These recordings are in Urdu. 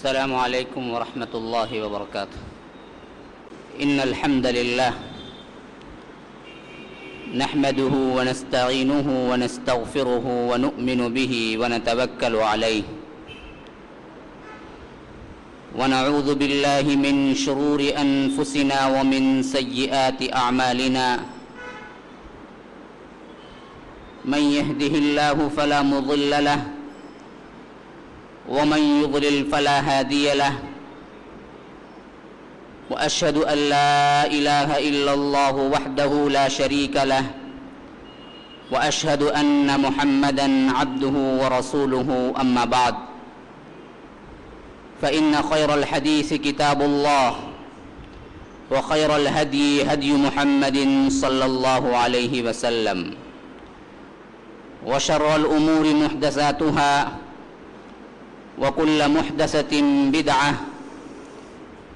السلام عليكم ورحمة الله وبركاته. إن الحمد لله نحمده ونستعينه ونستغفره ونؤمن به ونتوكل عليه ونعوذ بالله من شرور أنفسنا ومن سيئات أعمالنا. من يهده الله فلا مضل له ومن يضلل فلا هادي له وأشهد أن لا إله إلا الله وحده لا شريك له وأشهد أن محمدًا عبده ورسوله. أما بعد فإن خير الحديث كتاب الله وخير الهدي هدي محمد صلى الله عليه وسلم وشر الأمور محدثاتها وكل محدثة بدعة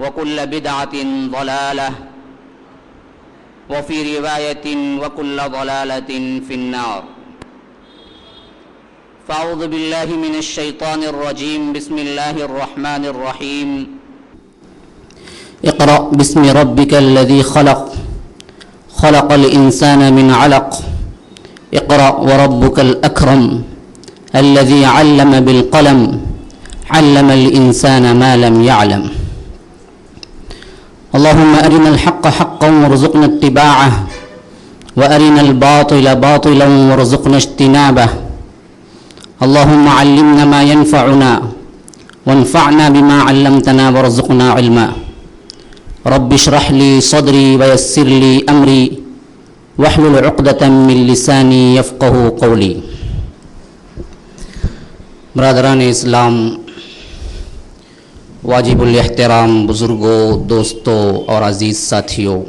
وكل بدعة ضلالة وفي رواية وكل ضلالة في النار. فأعوذ بالله من الشيطان الرجيم. بسم الله الرحمن الرحيم. اقرأ باسم ربك الذي خلق خلق الإنسان من علق اقرأ وربك الأكرم الذي علم بالقلم علم الإنسان ما لم يعلم. اللهم أرنا الحق حقا وارزقنا اتباعه وأرنا الباطل باطلا وارزقنا اجتنابه. اللهم علمنا ما ينفعنا وانفعنا بما علمتنا وارزقنا علما. رب اشرح لي صدري ويسر لي أمري واحلل عقدة من لساني يفقه قولي. برادران اسلام، واجب الاحترام بزرگوں، دوستوں اور عزیز ساتھیوں،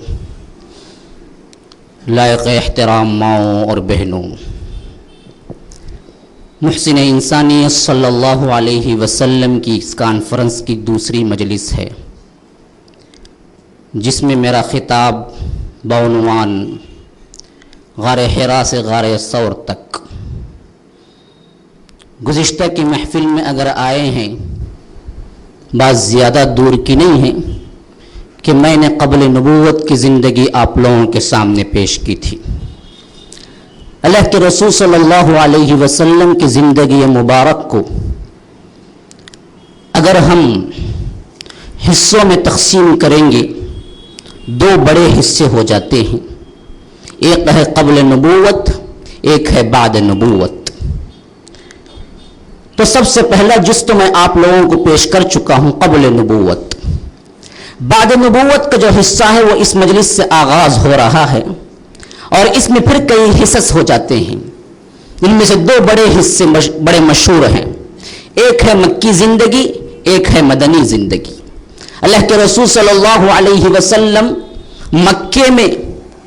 لائق احترام ماؤں اور بہنوں، محسن انسانیت صلی اللہ علیہ وسلم کی اس کانفرنس کی دوسری مجلس ہے جس میں میرا خطاب بعنوان غار حرا سے غار ثور تک. گزشتہ کی محفل میں اگر آئے ہیں، بات زیادہ دور کی نہیں ہے کہ میں نے قبل نبوت کی زندگی آپ لوگوں کے سامنے پیش کی تھی. اللہ کے رسول صلی اللہ علیہ وسلم کی زندگی مبارک کو اگر ہم حصوں میں تقسیم کریں گے، دو بڑے حصے ہو جاتے ہیں. ایک ہے قبل نبوت، ایک ہے بعد نبوت. تو سب سے پہلا جز تو میں آپ لوگوں کو پیش کر چکا ہوں، قبل نبوت. بعد نبوت کا جو حصہ ہے وہ اس مجلس سے آغاز ہو رہا ہے اور اس میں پھر کئی حصص ہو جاتے ہیں. ان میں سے دو بڑے حصے بڑے مشہور ہیں. ایک ہے مکی زندگی، ایک ہے مدنی زندگی. اللہ کے رسول صلی اللہ علیہ وسلم مکے میں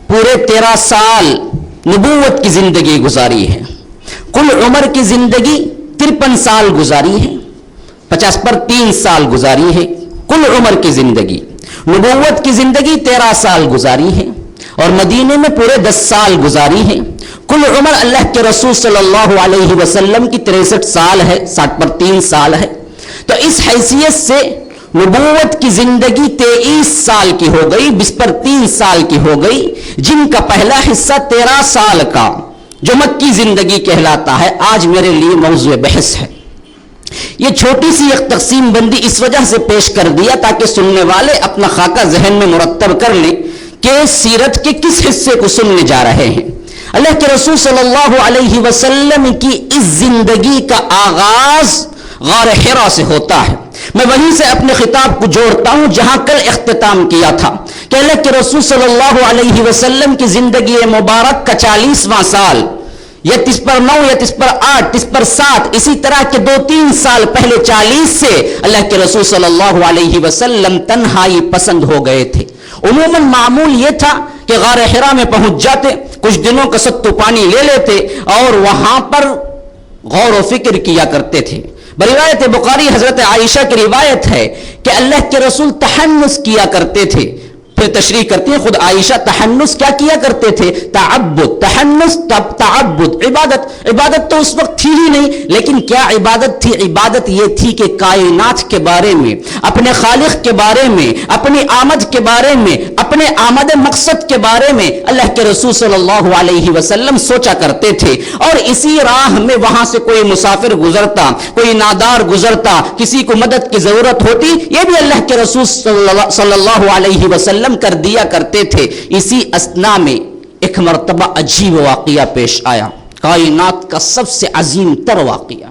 پورے 13 سال نبوت کی زندگی گزاری ہے. کل عمر کی زندگی 53 سال گزاری ہے، 50 پر 3 سال گزاری ہے. کل عمر کی زندگی، نبوت کی زندگی 13 سال گزاری ہے اور مدینے میں پورے 10 سال گزاری ہے. کل عمر اللہ کے رسول صلی اللہ علیہ وسلم کی 63 سال ہے، 60 پر 3 سال ہے. تو اس حیثیت سے نبوت کی زندگی 23 سال کی ہو گئی، 20 پر 3 سال کی ہو گئی، جن کا پہلا حصہ 13 سال کا جو مکی زندگی کہلاتا ہے آج میرے لیے موضوع بحث ہے. یہ چھوٹی سی ایک تقسیم بندی اس وجہ سے پیش کر دیا تاکہ سننے والے اپنا خاکہ ذہن میں مرتب کر لیں کہ سیرت کے کس حصے کو سننے جا رہے ہیں. اللہ کے رسول صلی اللہ علیہ وسلم کی اس زندگی کا آغاز غار حرا سے ہوتا ہے. میں وہیں سے اپنے خطاب کو جوڑتا ہوں جہاں کل اختتام کیا تھا کہ اللہ کے رسول صلی اللہ علیہ وسلم کی زندگی مبارک کا 40واں سال، یا 30 پر 9 یا 30 پر 8 30 پر 7 اسی طرح کے 2-3 سال پہلے 40 سے اللہ کے رسول صلی اللہ علیہ وسلم تنہائی پسند ہو گئے تھے. عموماً معمول یہ تھا کہ غار حرا میں پہنچ جاتے، کچھ دنوں کا ستو پانی لے لیتے اور وہاں پر غور و فکر کیا کرتے تھے. بروایت بخاری حضرت عائشہ کی روایت ہے کہ اللہ کے رسول تحنس کیا کرتے تھے، پھر تشریح کرتی ہیں خود عائشہ تحنس کیا کیا کرتے تھے؟ تعبد، تحنس تعبد، عبادت تو اس وقت تھی ہی نہیں، لیکن کیا عبادت تھی؟ عبادت یہ تھی کہ کائنات کے بارے میں، اپنے خالق کے بارے میں، اپنی آمد کے بارے میں، اپنے آمد مقصد کے بارے میں اللہ کے رسول صلی اللہ علیہ وسلم سوچا کرتے تھے، اور اسی راہ میں وہاں سے کوئی مسافر گزرتا، کوئی نادار گزرتا، کسی کو مدد کی ضرورت ہوتی، یہ بھی اللہ کے رسول صلی اللہ علیہ وسلم کر دیا کرتے تھے۔ اسی اثنا میں ایک مرتبہ عجیب واقعہ پیش آیا، کائنات کا سب سے عظیم تر واقعہ،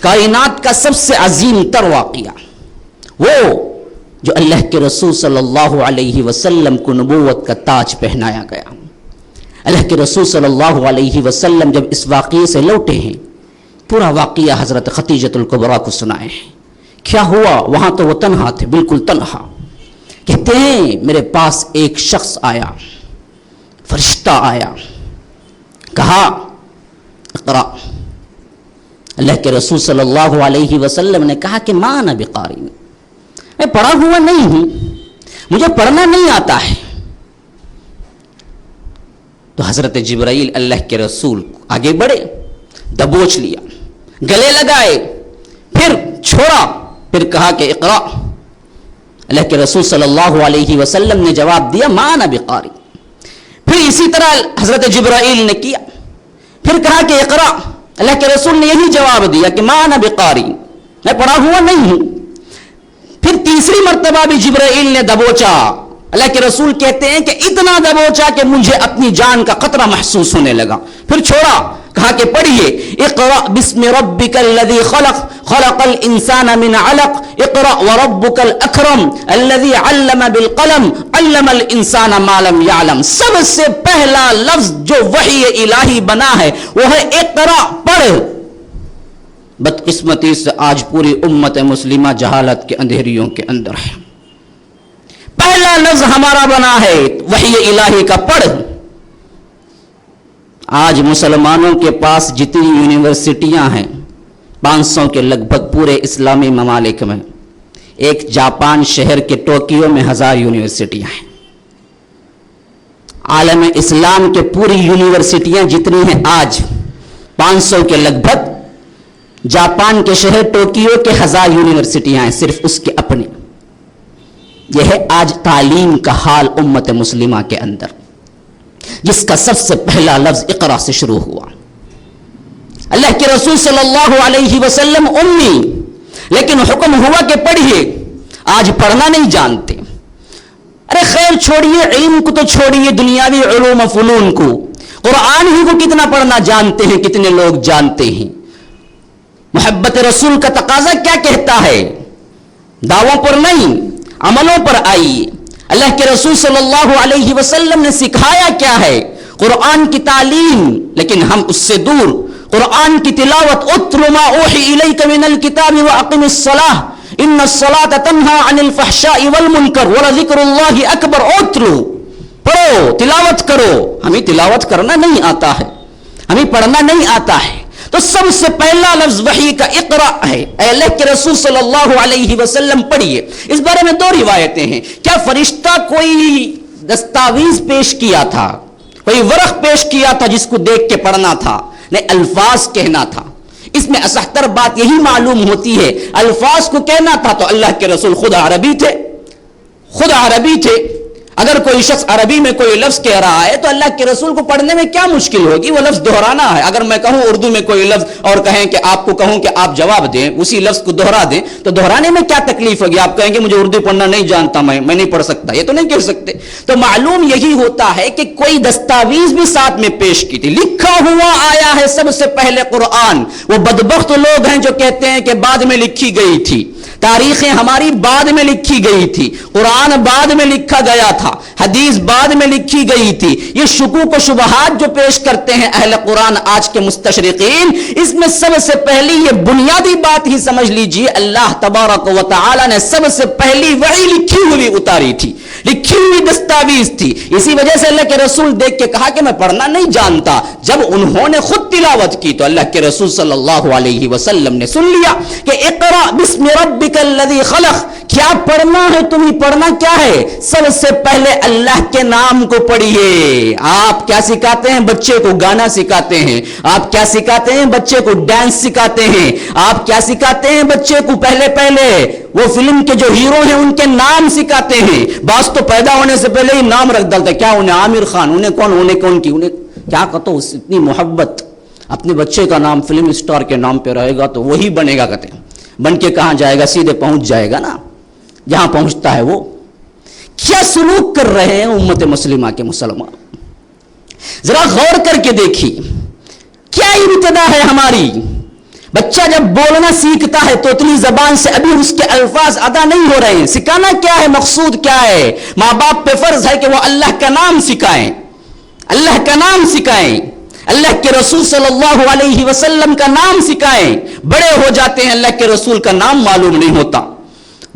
کائنات کا سب سے عظیم تر واقعہ، وہ جو اللہ کے رسول صلی اللہ علیہ وسلم کو نبوت کا تاج پہنایا گیا۔ اللہ کے رسول صلی اللہ علیہ وسلم جب اس واقعے سے لوٹے ہیں، پورا واقعہ حضرت خدیجہ الکبریٰ کو سنائے ہیں۔ کیا ہوا؟ وہاں تو وہ تنہا تھے، بالکل تنہا۔ کہتے ہیں میرے پاس ایک شخص آیا، فرشتہ آیا، کہا اقرا۔ اللہ کے رسول صلی اللہ علیہ وسلم نے کہا کہ ما انا بقاری، میں پڑھا ہوا نہیں ہوں، مجھے پڑھنا نہیں آتا ہے۔ تو حضرت جبرائیل اللہ کے رسول آگے بڑھے، دبوچ لیا، گلے لگائے، پھر چھوڑا، پھر کہا کہ اقرا۔ اللہ کے رسول صلی اللہ علیہ وسلم نے جواب دیا ما انا بقاری۔ پھر اسی طرح حضرت جبرائیل نے کیا، پھر کہا کہ اقرا۔ اللہ کے رسول نے یہی جواب دیا کہ ما انا بقاری، میں پڑھا ہوا نہیں ہوں۔ پھر تیسری مرتبہ بھی جبرائیل نے دبوچا۔ اللہ کے رسول کہتے ہیں کہ اتنا دبوچا کہ مجھے اپنی جان کا خطرہ محسوس ہونے لگا، پھر چھوڑا، کہا کہ پڑھیے اقرأ بسم ربک الذی خلق خلق الانسان من علق اقرأ وربک الاکرم الذی علم بالقلم علم الانسان ما لم یعلم۔ سب سے پہلا لفظ جو وحی الہی بنا ہے وہ ہے اقرأ، پڑھ۔ بدقسمتی سے آج پوری امت مسلمہ جہالت کے اندھیریوں کے اندر ہے۔ پہلا لفظ ہمارا بنا ہے وحی الہی کا، پڑھ۔ آج مسلمانوں کے پاس جتنی یونیورسٹیاں ہیں 500 کے لگ بھگ پورے اسلامی ممالک میں، ایک جاپان شہر کے ٹوکیو میں 1000 یونیورسٹیاں ہیں۔ عالم اسلام کے پوری یونیورسٹیاں جتنی ہیں آج 500 کے لگ بھگ، جاپان کے شہر ٹوکیو کے 1000 یونیورسٹیاں ہیں صرف اس کے اپنے۔ یہ ہے آج تعلیم کا حال امت مسلمہ کے اندر، جس کا سب سے پہلا لفظ اقرا سے شروع ہوا۔ اللہ کے رسول صلی اللہ علیہ وسلم امی، لیکن حکم ہوا کہ پڑھیے، آج پڑھنا نہیں جانتے۔ ارے خیر چھوڑیے، علم کو تو چھوڑیے، دنیاوی علوم و فنون کو، قرآن ہی کو کتنا پڑھنا جانتے ہیں، کتنے لوگ جانتے ہیں۔ محبت رسول کا تقاضا کیا کہتا ہے؟ دعووں پر نہیں، عملوں پر آئیے۔ اللہ کے رسول صلی اللہ علیہ وسلم نے سکھایا کیا ہے؟ قرآن کی تعلیم، لیکن ہم اس سے دور۔ قرآن کی تلاوت، اتل ما اوحی الیک من الکتاب واقم الصلاۃ ان الصلاۃ تنہی عن الفحشاء والمنکر ولذکر اللہ اکبر۔ اتلو، پڑھو، تلاوت کرو۔ ہمیں تلاوت کرنا نہیں آتا ہے، ہمیں پڑھنا نہیں آتا ہے، تو سب سے پہلا لفظ وحی کا اقرا ہے۔ اے اللہ کے رسول صلی اللہ علیہ وسلم پڑھیے۔ اس بارے میں 2 روایتیں ہیں۔ کیا فرشتہ کوئی دستاویز پیش کیا تھا، کوئی ورق پیش کیا تھا جس کو دیکھ کے پڑھنا تھا؟ نہیں، الفاظ کہنا تھا۔ اس میں اصحتر بات یہی معلوم ہوتی ہے، الفاظ کو کہنا تھا تو اللہ کے رسول خود عربی تھے، خود عربی تھے۔ اگر کوئی شخص عربی میں کوئی لفظ کہہ رہا ہے تو اللہ کے رسول کو پڑھنے میں کیا مشکل ہوگی؟ وہ لفظ دہرانا ہے۔ اگر میں کہوں اردو میں کوئی لفظ اور کہیں کہ آپ کو کہوں کہ آپ جواب دیں، اسی لفظ کو دہرا دیں، تو دہرانے میں کیا تکلیف ہوگی؟ آپ کہیں گے مجھے اردو پڑھنا نہیں جانتا، میں نہیں پڑھ سکتا، یہ تو نہیں کہہ سکتے۔ تو معلوم یہی ہوتا ہے کہ کوئی دستاویز بھی ساتھ میں پیش کی تھی، لکھا ہوا آیا ہے سب سے پہلے قرآن۔ وہ بدبخت لوگ ہیں جو کہتے ہیں کہ بعد میں لکھی گئی تھی، تاریخیں ہماری بعد میں لکھی گئی تھی، قرآن بعد میں لکھا گیا تھا، حدیث بعد میں لکھی گئی تھی. یہ شکوک و شبہات جو پیش کرتے ہیں اہل قرآن آج کے مستشرقین، اس میں سب سے پہلی یہ بنیادی بات ہی سمجھ لیجئے، اللہ تبارک و تعالی نے سب سے پہلی وحی لکھی ہوئی اتاری تھی، لکھی ہوئی دستاویز تھی. اسی وجہ سے اللہ کے رسول دیکھ کے کہا کہ میں پڑھنا نہیں جانتا. جب انہوں نے خود تلاوت کی تو اللہ کے رسول صلی اللہ علیہ وسلم نے سن لیا کہ اقرأ بسم ربک الذی خلق. کیا پڑھنا ہے تمہیں؟ پڑھنا کیا ہے؟ سب سے پہلے اللہ کے نام کو پڑھیے. آپ کیا سکھاتے ہیں؟ بچے کو گانا سکھاتے ہیں. آپ کیا سکھاتے ہیں؟ بچے کو ڈانس سکھاتے ہیں. آپ کیا سکھاتے ہیں بچے کو؟ پہلے وہ فلم کے جو ہیرو ہیں ان کے نام سکھاتے ہیں. بعض تو پیدا ہونے سے پہلے ہی نام رکھ ڈالتا ہے. کیا انہیں عامر خان، انہیں کون کی، انہیں کیا کہتا، اتنی محبت. اپنے بچے کا نام فلم اسٹار کے نام پہ رہے گا تو وہی بنے گا. کہتے ہیں بن کے کہاں جائے گا؟ سیدھے پہنچ جائے گا نا جہاں پہنچتا ہے. وہ کیا سلوک کر رہے ہیں امت مسلمہ کے مسلمان؟ ذرا غور کر کے دیکھیے کیا ابتدا ہے ہماری. بچہ جب بولنا سیکھتا ہے تو اتنی زبان سے ابھی اس کے الفاظ ادا نہیں ہو رہے ہیں. سکھانا کیا ہے؟ مقصود کیا ہے؟ ماں باپ پہ فرض ہے کہ وہ اللہ کا نام سکھائیں، اللہ کا نام سکھائیں، اللہ کے رسول صلی اللہ علیہ وسلم کا نام سکھائیں. بڑے ہو جاتے ہیں اللہ کے رسول کا نام معلوم نہیں ہوتا،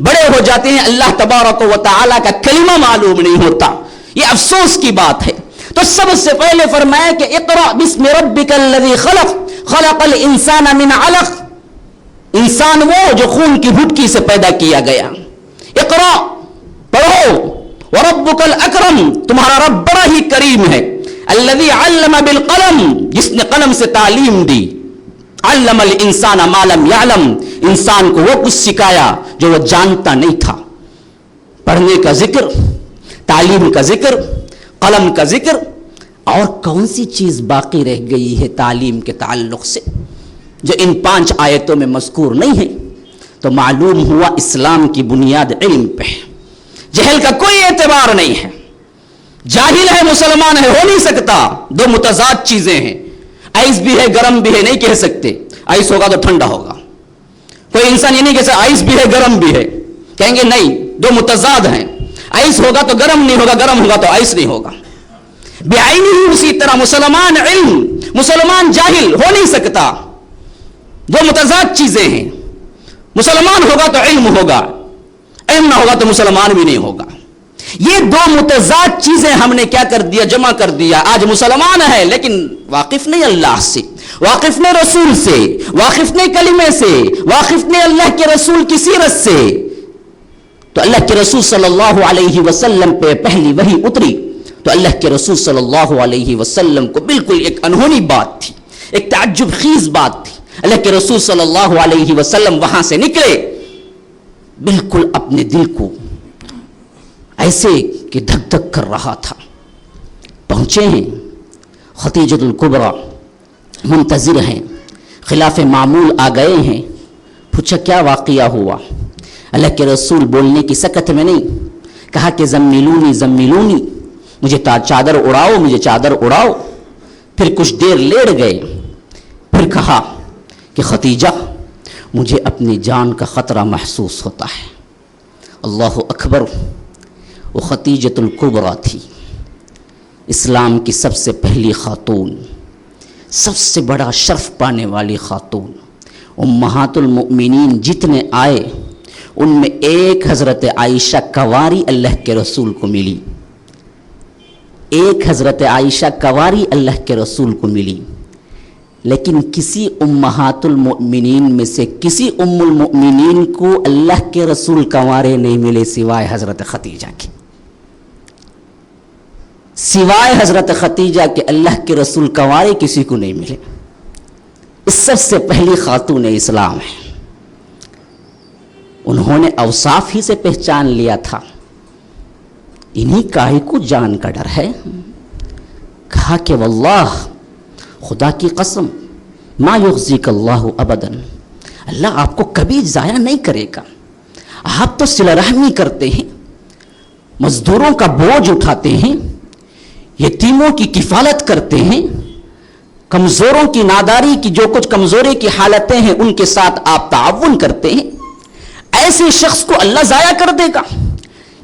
بڑے ہو جاتے ہیں اللہ تبارک و تعالی کا کلمہ معلوم نہیں ہوتا. یہ افسوس کی بات ہے. تو سب سے پہلے فرمایا کہ اقرأ بسم ربک الذی خلق خلق الانسان من علق. انسان وہ جو خون کی گھٹکی سے پیدا کیا گیا. اقرأ پڑھو، وربک الاکرم تمہارا رب بڑا ہی کریم ہے. الذی علم بالقلم جس نے قلم سے تعلیم دی. علم الانسان ما لم یعلم انسان کو وہ کچھ سکھایا جو وہ جانتا نہیں تھا. پڑھنے کا ذکر، تعلیم کا ذکر، قلم کا ذکر. اور کون سی چیز باقی رہ گئی ہے تعلیم کے تعلق سے جو ان 5 آیتوں میں مذکور نہیں ہے؟ تو معلوم ہوا اسلام کی بنیاد علم پہ ہے. جہل کا کوئی اعتبار نہیں ہے. جاہل ہے مسلمان ہے، ہو نہیں سکتا. 2 متضاد چیزیں ہیں. آئس بھی ہے گرم بھی ہے، نہیں کہہ سکتے آئس ہوگا تو ٹھنڈا ہوگا. کوئی انسان یہ نہیں کہہ سکتا آئس بھی ہے گرم بھی ہے. کہیں گے نہیں، 2 متضاد ہیں. آئس ہوگا تو گرم نہیں ہوگا، گرم ہوگا تو آئس نہیں ہوگا. بعینی ہی اسی طرح مسلمان علم، مسلمان جاہل ہو نہیں سکتا. 2 متضاد چیزیں ہیں. مسلمان ہوگا تو علم ہوگا، علم نہ ہوگا تو مسلمان بھی نہیں ہوگا. یہ 2 متضاد چیزیں ہم نے کیا کر دیا؟ جمع کر دیا. آج مسلمان ہے لیکن واقف نہیں اللہ سے، واقف نہیں رسول سے، واقف نہیں کلمے سے، واقف نہیں اللہ کے رسول کی سیرت سے. تو اللہ کے رسول صلی اللہ علیہ وسلم پہ پہلی وحی اتری تو اللہ کے رسول صلی اللہ علیہ وسلم کو بالکل ایک انہونی بات تھی، ایک تعجب خیز بات تھی. اللہ کے رسول صلی اللہ علیہ وسلم وہاں سے نکلے بالکل اپنے دل کو ایسے کہ دھک دھک کر رہا تھا. پہنچے ہیں، خدیجہ الکبریٰ منتظر ہیں، خلاف معمول آ گئے ہیں. پوچھا کیا واقعہ ہوا؟ اللہ کے رسول بولنے کی سکت میں نہیں، کہا کہ زمیلونی زمیلونی، مجھے چادر اڑاؤ، مجھے چادر اڑاؤ. پھر کچھ دیر لیٹ گئے. پھر کہا کہ خدیجہ مجھے اپنی جان کا خطرہ محسوس ہوتا ہے. اللہ اکبر. وہ خدیجہ الکبریٰ تھی، اسلام کی سب سے پہلی خاتون، سب سے بڑا شرف پانے والی خاتون. امہات المؤمنین جتنے آئے ان میں ایک حضرت عائشہ کنواری اللہ کے رسول کو ملی، ایک حضرت عائشہ کنواری اللہ کے رسول کو ملی. لیکن کسی امہات المؤمنین میں سے کسی ام المؤمنین کو اللہ کے رسول کنوارے نہیں ملے سوائے حضرت خدیجہ کے. سوائے حضرت خدیجہ کے اللہ کے رسول کنوارے کسی کو نہیں ملے. اس سب سے پہلی خاتون اسلام ہے. انہوں نے اوصاف ہی سے پہچان لیا تھا. انہی کاہے کو جان کا ڈر ہے. کہا کہ واللہ، خدا کی قسم، ما یخزیک اللہ ابدا، اللہ آپ کو کبھی ضائع نہیں کرے گا. آپ تو صلہ رحمی کرتے ہیں، مزدوروں کا بوجھ اٹھاتے ہیں، یتیموں کی کفالت کرتے ہیں، کمزوروں کی ناداری کی جو کچھ کمزوری کی حالتیں ہیں ان کے ساتھ آپ تعاون کرتے ہیں. ایسے شخص کو اللہ ضائع کر دے گا؟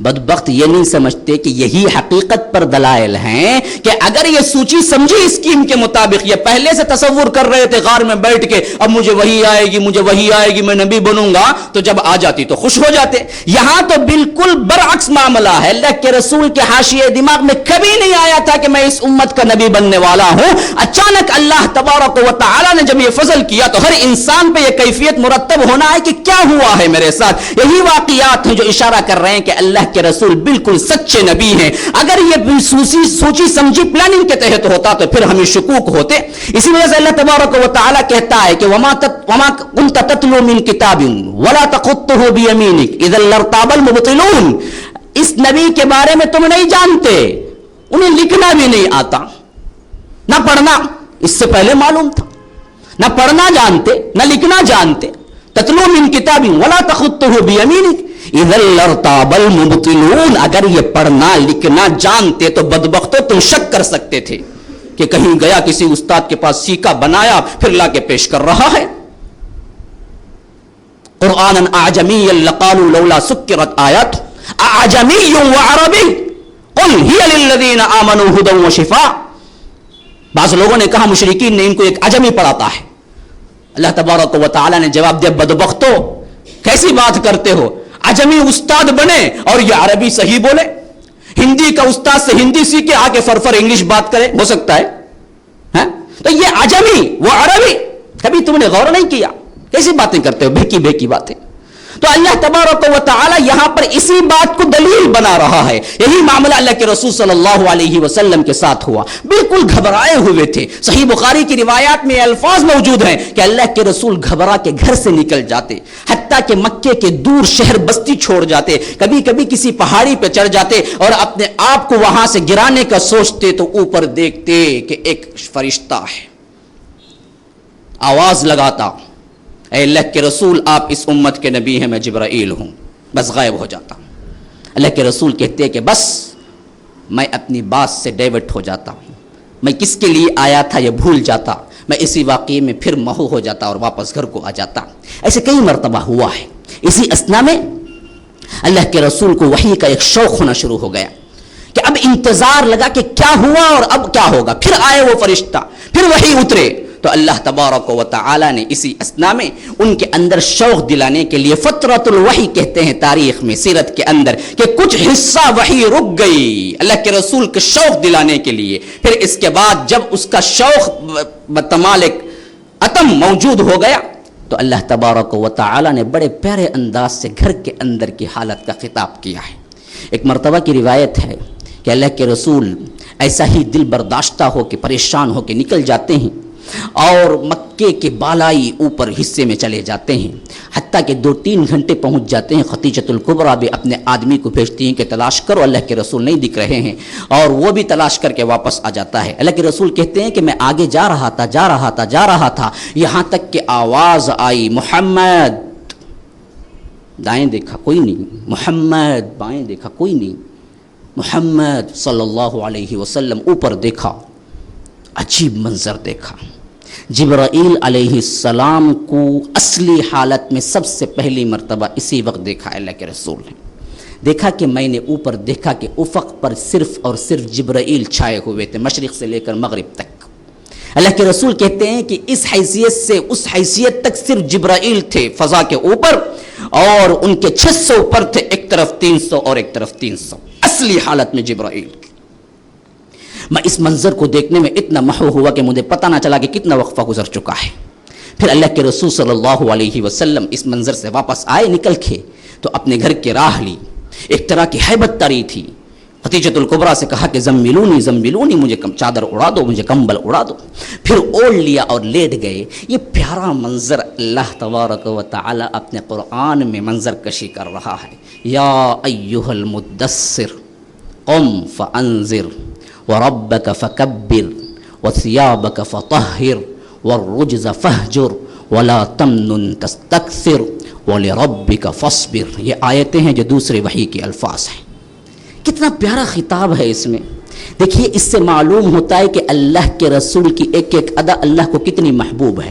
بدبخت یہ نہیں سمجھتے کہ یہی حقیقت پر دلائل ہیں کہ اگر یہ سوچی سمجھی اسکیم کے مطابق یہ پہلے سے تصور کر رہے تھے غار میں بیٹھ کے اب مجھے وہی آئے گی مجھے وہی آئے گی میں نبی بنوں گا تو جب آ جاتی تو خوش ہو جاتے. یہاں تو بالکل برعکس معاملہ ہے. اللہ کے رسول کے حاشیے دماغ میں کبھی نہیں آیا تھا کہ میں اس امت کا نبی بننے والا ہوں. اچانک اللہ تبارک و تعالی نے جب یہ فضل کیا تو ہر انسان پہ یہ کیفیت مرتب ہونا ہے کہ کیا ہوا ہے میرے ساتھ. یہی واقعات ہیں جو اشارہ کر رہے ہیں کہ اللہ کے رسول بالکل سچے نبی ہیں. اگر یہ سوچی سمجھی پلاننگ کے تحت ہوتا تو پھر ہمیں شکوک ہوتے. اسی وجہ سے اللہ تبارک و تعالی کہتا ہے کہ وما كنت تتلو من کتاب ولا تخطه بيمينك اذا لارتاب المبطلون. اس نبی کے بارے میں تم نہیں جانتے, انہیں لکھنا بھی نہیں آتا نہ پڑھنا, اس سے پہلے معلوم تھا, نہ پڑھنا جانتے نہ لکھنا جانتے. تتلو من کتاب ولا تخطه بيمينك اذا لارتاب المبطلون. اگر یہ پڑھنا لکھنا جانتے تو بدبختوں تم شک کر سکتے تھے کہ کہیں گیا کسی استاد کے پاس سیکھا بنایا پھر لا کے پیش کر رہا ہے. قرآنا اعجمیا لقالوا لولا سکرت آیات اعجمی وعربی قل هي للذین آمنوا هدى وشفاء. بعض لوگوں نے کہا مشرکین نے ان کو ایک عجمی پڑھاتا ہے. اللہ تبارک و تعالی نے جواب دیا بدبختو کیسی بات کرتے ہو, عجمی استاد بنے اور یہ عربی صحیح بولے. ہندی کا استاد سے ہندی سیکھے آ کے فرفر انگلش بات کرے, ہو سکتا ہے؟ تو یہ عجمی وہ عربی, کبھی تم نے غور نہیں کیا کیسی باتیں کرتے ہو, بھیکی بھیکی باتیں. تو اللہ تبارک و تعالی یہاں پر اسی بات کو دلیل بنا رہا ہے. یہی معاملہ اللہ کے رسول صلی اللہ علیہ وسلم کے ساتھ ہوا. بالکل گھبرائے ہوئے تھے. صحیح بخاری کی روایات میں الفاظ موجود ہیں کہ اللہ کے رسول گھبرا کے گھر سے نکل جاتے, حتیٰ کہ مکے کے دور شہر بستی چھوڑ جاتے, کبھی کبھی کسی پہاڑی پہ چڑھ جاتے اور اپنے آپ کو وہاں سے گرانے کا سوچتے تو اوپر دیکھتے کہ ایک فرشتہ ہے, آواز لگاتا اے اللہ کے رسول آپ اس امت کے نبی ہیں, میں جبرائیل ہوں. بس غائب ہو جاتا. اللہ کے رسول کہتے ہیں کہ بس میں اپنی بات سے ڈائیورٹ ہو جاتا ہوں, میں کس کے لیے آیا تھا یہ بھول جاتا, میں اسی واقعے میں پھر محو ہو جاتا اور واپس گھر کو آ جاتا. ایسے کئی مرتبہ ہوا ہے. اسی اثنا میں اللہ کے رسول کو وحی کا ایک شوق ہونا شروع ہو گیا کہ اب انتظار لگا کہ کیا ہوا اور اب کیا ہوگا. پھر آئے وہ فرشتہ, پھر وحی اترے. تو اللہ تبارک و تعالی نے اسی اثنا میں ان کے اندر شوق دلانے کے لیے فترۃ الوحی کہتے ہیں تاریخ میں, سیرت کے اندر, کہ کچھ حصہ وحی رک گئی اللہ کے رسول کے شوق دلانے کے لیے. پھر اس کے بعد جب اس کا شوق بتمالک اتم موجود ہو گیا تو اللہ تبارک و تعالی نے بڑے پیارے انداز سے گھر کے اندر کی حالت کا خطاب کیا ہے. ایک مرتبہ کی روایت ہے کہ اللہ کے رسول ایسا ہی دل برداشتہ ہو کے پریشان ہو کے نکل جاتے ہیں اور مکے کے بالائی اوپر حصے میں چلے جاتے ہیں, حتیٰ کہ 2-3 گھنٹے پہنچ جاتے ہیں. خدیجۃ الکبریٰ بھی اپنے آدمی کو بھیجتی ہیں کہ تلاش کرو, اللہ کے رسول نہیں دکھ رہے ہیں, اور وہ بھی تلاش کر کے واپس آ جاتا ہے. اللہ کے رسول کہتے ہیں کہ میں آگے جا رہا تھا یہاں تک کہ آواز آئی محمد. دائیں دیکھا کوئی نہیں, محمد بائیں دیکھا کوئی نہیں, محمد صلی اللہ علیہ وسلم. اوپر دیکھا, عجیب منظر دیکھا. جبرائیل علیہ السلام کو اصلی حالت میں سب سے پہلی مرتبہ اسی وقت دیکھا اللہ کے رسول نے. دیکھا کہ میں نے اوپر دیکھا کہ افق پر صرف اور صرف جبرائیل چھائے ہوئے تھے, مشرق سے لے کر مغرب تک. اللہ کے رسول کہتے ہیں کہ اس حیثیت سے اس حیثیت تک صرف جبرائیل تھے فضا کے اوپر, اور ان کے 600 اوپر تھے, ایک طرف 300 اور ایک طرف 300, اصلی حالت میں جبرائیل. میں اس منظر کو دیکھنے میں اتنا محو ہوا کہ مجھے پتہ نہ چلا کہ کتنا وقفہ گزر چکا ہے. پھر اللہ کے رسول صلی اللہ علیہ وسلم اس منظر سے واپس آئے نکل کے تو اپنے گھر کی راہ لی. ایک طرح کی ہیبت طری تھی. خدیجۃ الکبریٰ سے کہا کہ زملونی مجھے چادر اڑا دو, مجھے کمبل اڑا دو. پھر اوڑھ لیا اور لیٹ گئے. یہ پیارا منظر اللہ تبارک و تعالی اپنے قرآن میں منظر کشی کر رہا ہے. یا ایھا المدثر قم فانذر وربک فکبر وثیابک فطہر والرجز فہجر ولا تمنن تستکثر ولربک فاصبر. یہ آیتیں ہیں جو دوسرے وحی کے الفاظ ہیں. کتنا پیارا خطاب ہے اس میں. دیکھیے اس سے معلوم ہوتا ہے کہ اللہ کے رسول کی ایک ایک ادا اللہ کو کتنی محبوب ہے.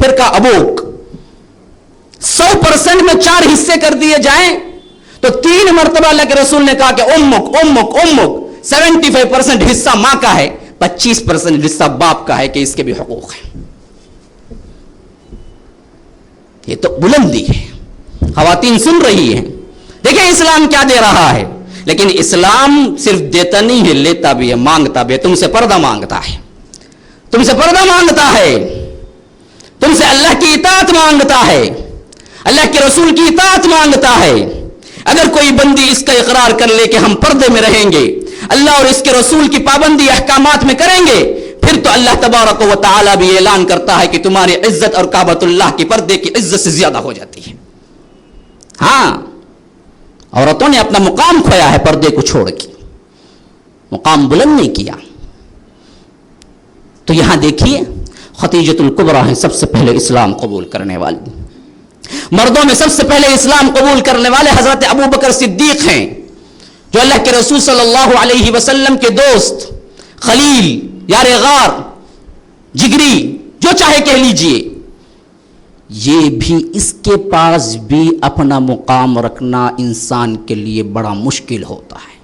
فرقہ ابوک 100% میں 4 حصے کر دیے جائیں تو 3 مرتبہ اللہ کے رسول نے کہا کہ امک امک امک 75% حصہ ماں کا ہے، 25% حصہ باپ کا ہے کہ اس کے بھی حقوق ہیں. یہ تو بلندی ہے. خواتین سن رہی ہیں، دیکھیں اسلام کیا دے رہا ہے. لیکن اسلام صرف دیتا نہیں ہے، لیتا بھی ہے، مانگتا بھی ہے. تم سے پردہ مانگتا ہے، تم سے پردہ مانگتا ہے، تم سے اللہ کی اطاعت مانگتا ہے، اللہ کے رسول کی اطاعت مانگتا ہے. اگر کوئی بندی اس کا اقرار کر لے کہ ہم پردے میں رہیں گے، اللہ اور اس کے رسول کی پابندی احکامات میں کریں گے، پھر تو اللہ تبارک و تعالی بھی اعلان کرتا ہے کہ تمہاری عزت اور کعبۃ اللہ کی پردے کی عزت سے زیادہ ہو جاتی ہے. ہاں، عورتوں نے اپنا مقام کھویا ہے پردے کو چھوڑ کے، مقام بلند نہیں کیا. تو یہاں دیکھیے خدیجۃ الکبریٰ ہیں سب سے پہلے اسلام قبول کرنے والی. مردوں میں سب سے پہلے اسلام قبول کرنے والے حضرت ابوبکر صدیق ہیں، جو اللہ کے رسول صلی اللہ علیہ وسلم کے دوست، خلیل، یار غار، جگری، جو چاہے کہہ لیجئے. یہ بھی اس کے پاس بھی اپنا مقام رکھنا انسان کے لیے بڑا مشکل ہوتا ہے.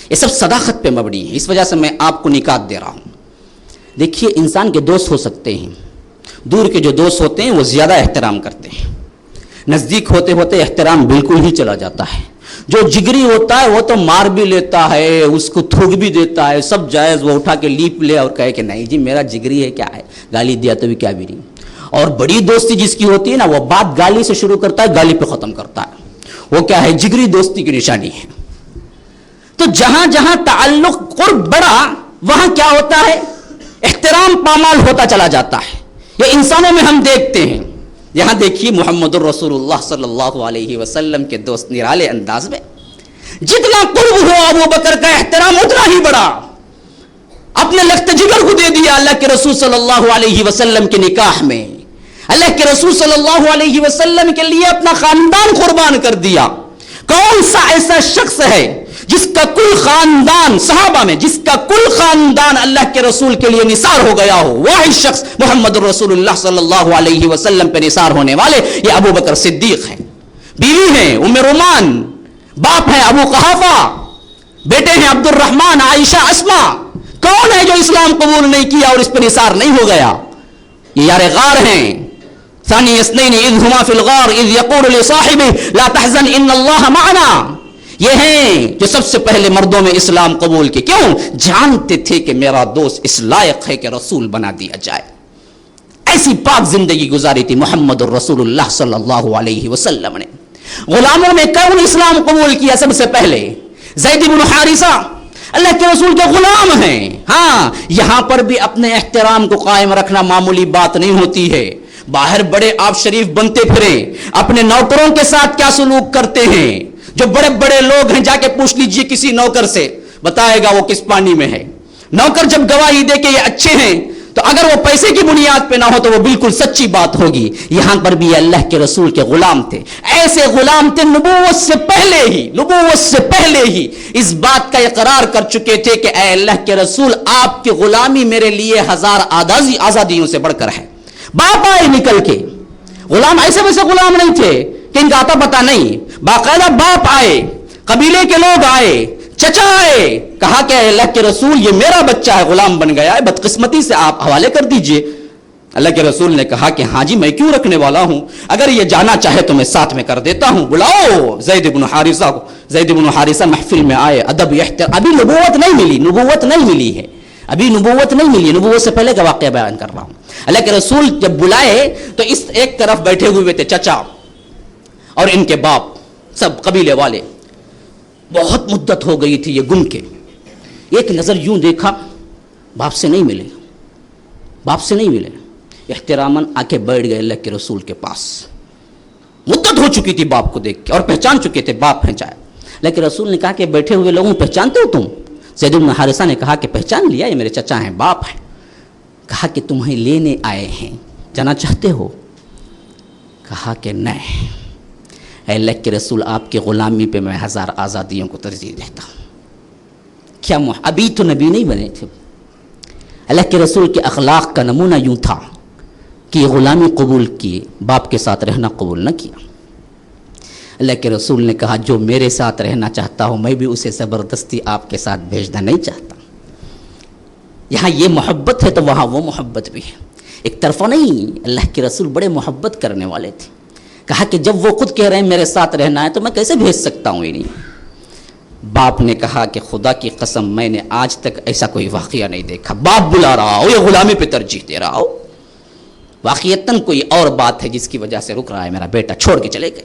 یہ سب صداقت پہ مبنی ہے. اس وجہ سے میں آپ کو نکات دے رہا ہوں. دیکھیے انسان کے دوست ہو سکتے ہیں، دور کے جو دوست ہوتے ہیں وہ زیادہ احترام کرتے ہیں، نزدیک ہوتے ہوتے احترام بالکل ہی چلا جاتا ہے. جو جگری ہوتا ہے وہ تو مار بھی لیتا ہے، اس کو تھوک بھی دیتا ہے، سب جائز، وہ اٹھا کے لیپ لے اور کہے کہ نہیں جی میرا جگری ہے، کیا ہے، گالی دیا تو بھی کیا بھی نہیں. اور بڑی دوستی جس کی ہوتی ہے نا، وہ بات گالی سے شروع کرتا ہے، گالی پہ ختم کرتا ہے. وہ کیا ہے، جگری دوستی کی نشانی ہے. تو جہاں جہاں تعلق قرب بڑا، وہاں کیا ہوتا ہے، احترام پامال ہوتا چلا جاتا ہے. یہ انسانوں میں ہم دیکھتے ہیں. یہاں دیکھیے محمد الرسول اللہ صلی اللہ علیہ وسلم کے دوست نرالے انداز میں جتنا قرب ہو ابو بکر کا احترام اتنا ہی بڑا. اپنے لخت جگر کو دے دیا اللہ کے رسول صلی اللہ علیہ وسلم کے نکاح میں. اللہ کے رسول صلی اللہ علیہ وسلم کے لیے اپنا خاندان قربان کر دیا. کون سا ایسا شخص ہے جس کا کل خاندان، صحابہ میں جس کا کل خاندان اللہ کے رسول کے لیے نثار ہو گیا ہو؟ واحد شخص محمد الرسول اللہ صلی اللہ علیہ وسلم پہ نثار ہونے والے یہ ابو بکر صدیق ہیں. بیوی ہیں ام رومان، باپ ہیں ابو قحافہ، بیٹے ہیں عبد الرحمن، عائشہ، اسما. کون ہے جو اسلام قبول نہیں کیا اور اس پہ نثار نہیں ہو گیا؟ یہ یار غار ہیں. ثانی اثنین اذ ہما فی الغار اذ یقول لصاحبہ لا تحزن ان اللہ معنا. یہ ہیں جو سب سے پہلے مردوں میں اسلام قبول کی. کیوں؟ جانتے تھے کہ میرا دوست اس لائق ہے کہ رسول بنا دیا جائے. ایسی پاک زندگی گزاری تھی محمد الرسول اللہ صلی اللہ علیہ وسلم نے. غلاموں میں کون اسلام قبول کیا سب سے پہلے؟ زید بن حارثہ اللہ کے رسول کے غلام ہیں. ہاں، یہاں پر بھی اپنے احترام کو قائم رکھنا معمولی بات نہیں ہوتی ہے. باہر بڑے آپ شریف بنتے پھریں، اپنے نوکروں کے ساتھ کیا سلوک کرتے ہیں. جو بڑے بڑے لوگ ہیں جا کے پوچھ لیجئے کسی نوکر سے، بتائے گا وہ کس پانی میں ہے. نوکر جب گواہی دے کہ یہ اچھے ہیں تو اگر وہ پیسے کی بنیاد پہ نہ ہو تو وہ بالکل سچی بات ہوگی. یہاں پر بھی اللہ کے رسول کے غلام تھے. ایسے غلام تھے نبوت سے پہلے ہی اس بات کا اقرار کر چکے تھے کہ اے اللہ کے رسول آپ کی غلامی میرے لیے 1000 آزادیوں سے بڑھ کر ہے. باپ آئے نکل کے، غلام ایسے ویسے غلام نہیں تھے کہ ان کا آتا پتا نہیں. باقاعدہ باپ آئے، قبیلے کے لوگ آئے، چچا آئے، کہا کہ اللہ کے رسول یہ میرا بچہ ہے، غلام بن گیا ہے، بدقسمتی سے آپ حوالے کر دیجئے. اللہ کے رسول نے کہا کہ ہاں جی میں کیوں رکھنے والا ہوں، اگر یہ جانا چاہے تو میں ساتھ میں کر دیتا ہوں. بلاؤ زید بن حارثہ کو. زید بن حارثہ محفل میں آئے. ادب احترام. ابھی نبوت نہیں ملی ہے، ابھی نبوت نہیں ملی. نبوت سے پہلے کا واقعہ بیان کر رہا ہوں. اللہ کے رسول جب بلائے تو اس ایک طرف بیٹھے ہوئے تھے چچا اور ان کے باپ، سب قبیلے والے. بہت مدت ہو گئی تھی یہ گم کے. ایک نظر یوں دیکھا، باپ سے نہیں ملے. احتراماً آ کے بیٹھ گئے اللہ کے رسول کے پاس. مدت ہو چکی تھی باپ کو دیکھ کے اور پہچان چکے تھے باپ ہیں چاہے. اللہ کے رسول نے کہا کہ بیٹھے ہوئے لوگوں پہچانتے ہو تم؟ زید بن حارثہ نے کہا کہ پہچان لیا، یہ میرے چچا ہیں، باپ ہیں. کہا کہ تمہیں لینے آئے ہیں، جانا چاہتے ہو؟ کہا کہ نہیں، اے اللہ کے رسول آپ کی غلامی پہ میں 1000 آزادیوں کو ترجیح دیتا ہوں. کیا ابھی تو نبی نہیں بنے تھے. اللہ کے رسول کے اخلاق کا نمونہ یوں تھا کہ یہ غلامی قبول کیے، باپ کے ساتھ رہنا قبول نہ کیا۔ اللہ کے رسول نے کہا جو میرے ساتھ رہنا چاہتا ہوں میں بھی اسے زبردستی آپ کے ساتھ بھیجنا نہیں چاہتا۔ یہاں یہ محبت ہے تو وہاں وہ محبت بھی ہے، ایک طرفہ نہیں۔ اللہ کے رسول بڑے محبت کرنے والے تھے، کہا کہ جب وہ خود کہہ رہے ہیں میرے ساتھ رہنا ہے تو میں کیسے بھیج سکتا ہوں؟ نہیں۔ باپ نے کہا کہ خدا کی قسم میں نے آج تک ایسا کوئی واقعہ نہیں دیکھا، باپ بلا رہا ہو یا غلامی پہ ترجیح دے رہا ہو، واقعتاً کوئی اور بات ہے جس کی وجہ سے رک رہا ہے، میرا بیٹا چھوڑ کے چلے گئے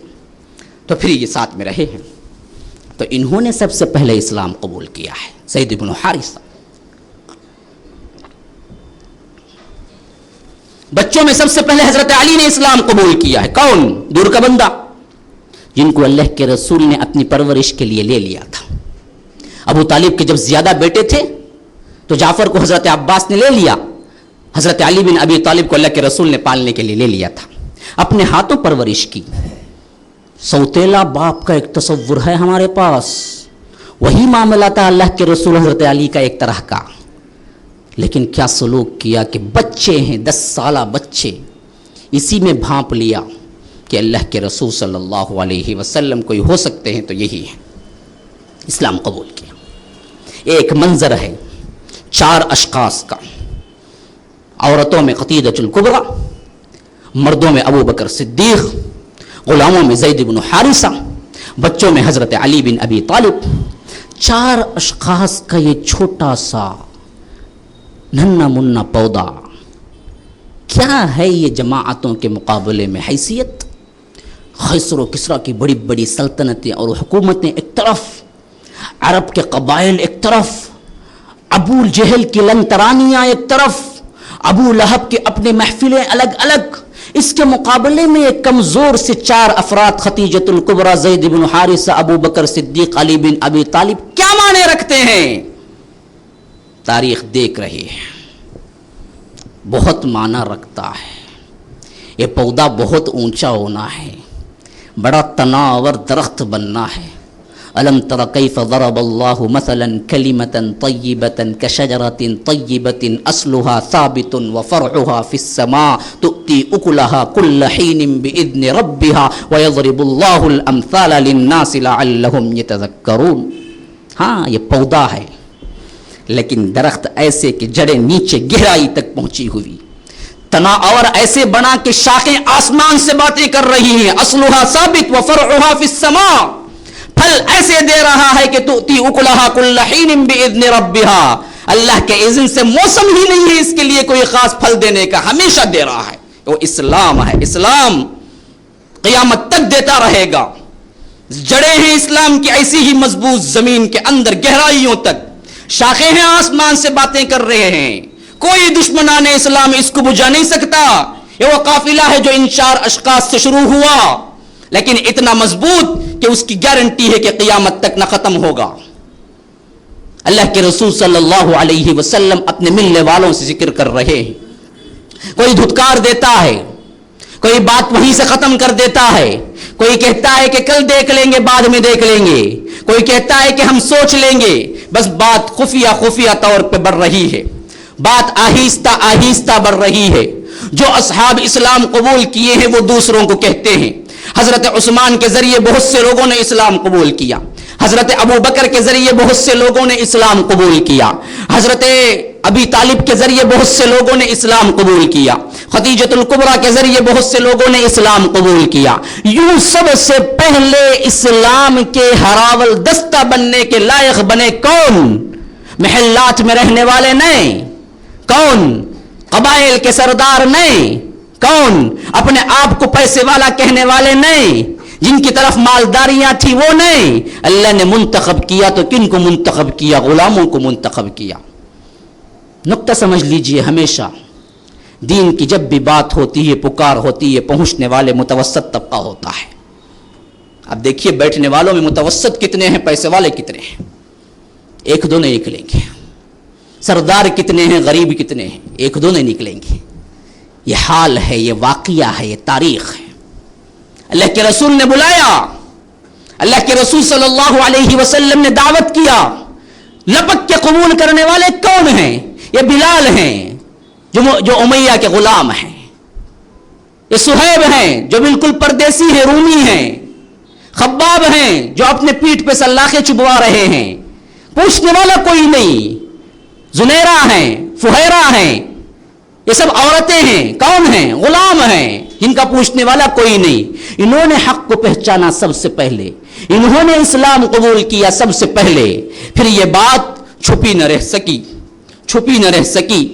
تو پھر یہ ساتھ میں رہے ہیں۔ تو انہوں نے سب سے پہلے اسلام قبول کیا ہے، زید بن حارثہ۔ بچوں میں سب سے پہلے حضرت علی نے اسلام قبول کیا ہے۔ کون؟ دور کا بندہ، جن کو اللہ کے رسول نے اپنی پرورش کے لیے لے لیا تھا۔ ابو طالب کے جب زیادہ بیٹے تھے تو جعفر کو حضرت عباس نے لے لیا، حضرت علی بن ابی طالب کو اللہ کے رسول نے پالنے کے لیے لے لیا تھا، اپنے ہاتھوں پرورش کی۔ سوتیلا باپ کا ایک تصور ہے ہمارے پاس، وہی معاملہ تھا اللہ کے رسول حضرت علی کا ایک طرح کا، لیکن کیا سلوک کیا کہ بچے ہیں، 10 سالہ بچے، اسی میں بھانپ لیا کہ اللہ کے رسول صلی اللہ علیہ وسلم کوئی ہو سکتے ہیں تو یہی ہے، اسلام قبول کیا۔ ایک منظر ہے 4 اشخاص کا، عورتوں میں خدیجہ الکبریٰ، مردوں میں ابو بکر صدیق، غلاموں میں زید بن حارثہ، بچوں میں حضرت علی بن ابی طالب۔ 4 اشخاص کا یہ چھوٹا سا ننھا منا پودا کیا ہے یہ جماعتوں کے مقابلے میں حیثیت؟ خیسر و کسریٰ کی بڑی بڑی سلطنتیں اور حکومتیں ایک طرف، عرب کے قبائل ایک طرف، ابو جہل کی لن ترانیاں ایک طرف، ابو لہب کے اپنے محفلیں الگ الگ، اس کے مقابلے میں ایک کمزور سے 4 افراد خدیجہ الکبریٰ، زید بن حارثہ، ابو بکر صدیق، علی بن ابی طالب کیا معنی رکھتے ہیں؟ تاریخ دیکھ رہی ہے، بہت معنی رکھتا ہے۔ یہ پودا بہت اونچا ہونا ہے، بڑا تناور درخت بننا ہے۔ الم تر کیف ضرب اللہ مثلا کلمۃ طیبۃ کشجرۃ طیبۃ اصلها ثابت وفرعها فی السماء تؤتی اکلها کل حین باذن ربها ویضرب اللہ الامثال للناس لعلهم یتذکرون۔ ہاں یہ پودا ہے، لیکن درخت ایسے کہ جڑیں نیچے گہرائی تک پہنچی ہوئی، تنا اور ایسے بنا کہ شاخیں آسمان سے باتیں کر رہی ہیں، اصلها ثابت وفرعها فی السماء، پھل ایسے دے رہا ہے کہ تؤتی اکلها کل حین باذن ربها، اللہ کے اذن سے موسم ہی نہیں ہے اس کے لیے کوئی خاص پھل دینے کا، ہمیشہ دے رہا ہے۔ وہ اسلام ہے، اسلام قیامت تک دیتا رہے گا۔ جڑیں ہیں اسلام کی ایسی ہی مضبوط زمین کے اندر گہرائیوں تک، شاخیں ہیں آسمان سے باتیں کر رہے ہیں، کوئی دشمنان اسلام اس کو بجھا نہیں سکتا۔ یہ وہ قافلہ ہے جو ان 4 اشخاص سے شروع ہوا، لیکن اتنا مضبوط کہ اس کی گارنٹی ہے کہ قیامت تک نہ ختم ہوگا۔ اللہ کے رسول صلی اللہ علیہ وسلم اپنے ملنے والوں سے ذکر کر رہے ہیں، کوئی دھتکار دیتا ہے، کوئی بات وہیں سے ختم کر دیتا ہے، کوئی کہتا ہے کہ کل دیکھ لیں گے، بعد میں دیکھ لیں گے، کوئی کہتا ہے کہ ہم سوچ لیں گے، بس بات خفیہ طور پہ بڑھ رہی ہے، بات آہستہ آہستہ بڑھ رہی ہے۔ جو اصحاب اسلام قبول کیے ہیں وہ دوسروں کو کہتے ہیں۔ حضرت عثمان کے ذریعے بہت سے لوگوں نے اسلام قبول کیا، حضرت ابو بکر کے ذریعے بہت سے لوگوں نے اسلام قبول کیا، حضرت ابی طالب کے ذریعے بہت سے لوگوں نے اسلام قبول کیا، خدیجہ الکبریٰ کے ذریعے بہت سے لوگوں نے اسلام قبول کیا۔ یوں سب سے پہلے اسلام کے ہراول دستہ بننے کے لائق بنے کون؟ محلات میں رہنے والے نہیں، کون؟ قبائل کے سردار نہیں، کون؟ اپنے آپ کو پیسے والا کہنے والے نہیں، جن کی طرف مالداریاں تھی وہ نہیں۔ اللہ نے منتخب کیا تو کن کو منتخب کیا؟ غلاموں کو منتخب کیا۔ نقطہ سمجھ لیجئے، ہمیشہ دین کی جب بھی بات ہوتی ہے، پکار ہوتی ہے، پہنچنے والے متوسط طبقہ ہوتا ہے۔ اب دیکھیے بیٹھنے والوں میں متوسط کتنے ہیں، پیسے والے کتنے ہیں؟ 1-2 نہیں نکلیں گے۔ سردار کتنے ہیں، غریب کتنے ہیں؟ 1-2 نہیں نکلیں گے۔ یہ حال ہے، یہ واقعہ ہے، یہ تاریخ ہے۔ اللہ کے رسول نے بلایا، اللہ کے رسول صلی اللہ علیہ وسلم نے دعوت کیا، لپک کے قبول کرنے والے کون ہیں؟ یہ بلال ہیں جو امیہ کے غلام ہیں، یہ صہیب ہیں جو بالکل پردیسی ہیں، رومی ہیں، خباب ہیں جو اپنے پیٹھ پہ سلاخیں چبوا رہے ہیں، پوچھنے والا کوئی نہیں، زنیرہ ہیں، فہیرہ ہیں، یہ سب عورتیں ہیں، کون ہیں؟ غلام ہیں جن کا پوچھنے والا کوئی نہیں۔ انہوں نے حق کو پہچانا سب سے پہلے، انہوں نے اسلام قبول کیا سب سے پہلے، پھر یہ بات چھپی نہ رہ سکی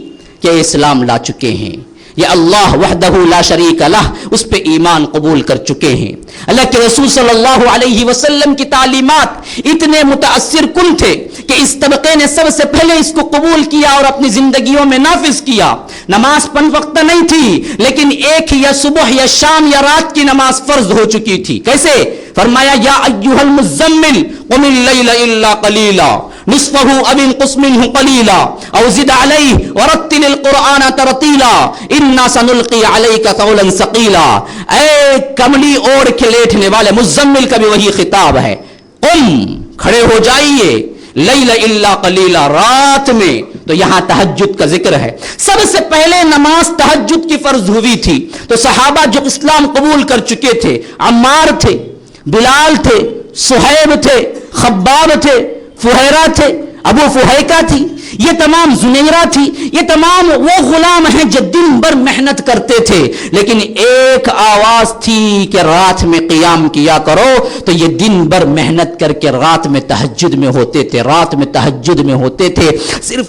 کہ اسلام لا چکے ہیں، یہ اللہ وحدہ لا شریک لہ اس پہ ایمان قبول کر چکے ہیں۔ اللہ کے رسول صلی اللہ علیہ وسلم کی تعلیمات اتنے متاثر کن تھے کہ اس طبقے نے سب سے پہلے اس کو قبول کیا اور اپنی زندگیوں میں نافذ کیا۔ نماز 5 وقت نہیں تھی، لیکن ایک یا صبح یا شام یا رات کی نماز فرض ہو چکی تھی۔ کیسے؟ فرمایا یا ایھا المزمل قم اللیل الا قلیلا نصفه او انقص منه قلیلا او زد علیہ ورتل القرآن ترتیلا انا سنلقی علیک قولا ثقیلا۔ اے کملی اوڑھ کے لیٹنے والے، مزمل کا بھی وہی خطاب ہے، قم کھڑے ہو جائیے، لیل الا قلیلا رات میں، تو یہاں تہجد کا ذکر ہے۔ سب سے پہلے نماز تہجد کی فرض ہوئی تھی، تو صحابہ جو اسلام قبول کر چکے تھے، عمار تھے، بلال تھے، صہیب تھے، خباب تھے، فہیرہ تھے، ابو فہیکہ تھی، یہ تمام زنیرہ تھی، یہ تمام وہ غلام ہیں جو دن بھر محنت کرتے تھے، لیکن ایک آواز تھی کہ رات میں قیام کیا کرو، تو یہ دن بھر محنت کر کے رات میں تہجد میں ہوتے تھے، صرف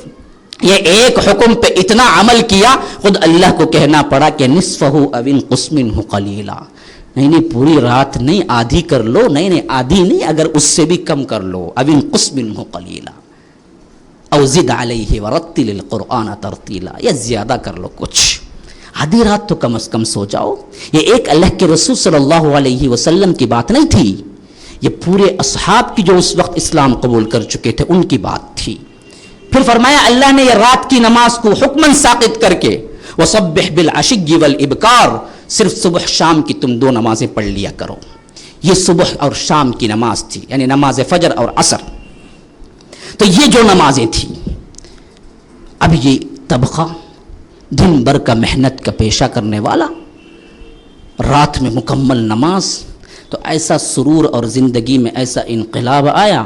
یہ ایک حکم پہ اتنا عمل کیا، خود اللہ کو کہنا پڑا کہ نصفہ او انقص منہ قلیلا، نہیں پوری رات نہیں، آدھی کر لو، نہیں آدھی نہیں، اگر اس سے بھی کم کر لو، او انقص منہ قلیلا او زد علیہ ورتل القرآن ترتیلا، یا زیادہ کر لو کچھ، آدھی رات تو کم از کم سو جاؤ۔ یہ ایک اللہ کے رسول صلی اللہ علیہ وسلم کی بات نہیں تھی، یہ پورے اصحاب کی جو اس وقت اسلام قبول کر چکے تھے ان کی بات تھی۔ پھر فرمایا اللہ نے یہ رات کی نماز کو حکماً ساقط کر کے وَسَبِّحْ بِالْعَشِيِّ وَالْإِبْكَارِ، صرف صبح شام کی تم 2 نمازیں پڑھ لیا کرو۔ یہ صبح اور شام کی نماز تھی، یعنی نماز فجر اور عصر۔ تو یہ جو نمازیں تھیں، اب یہ طبقہ دن بھر کا محنت کا پیشہ کرنے والا، رات میں مکمل نماز، تو ایسا سرور اور زندگی میں ایسا انقلاب آیا،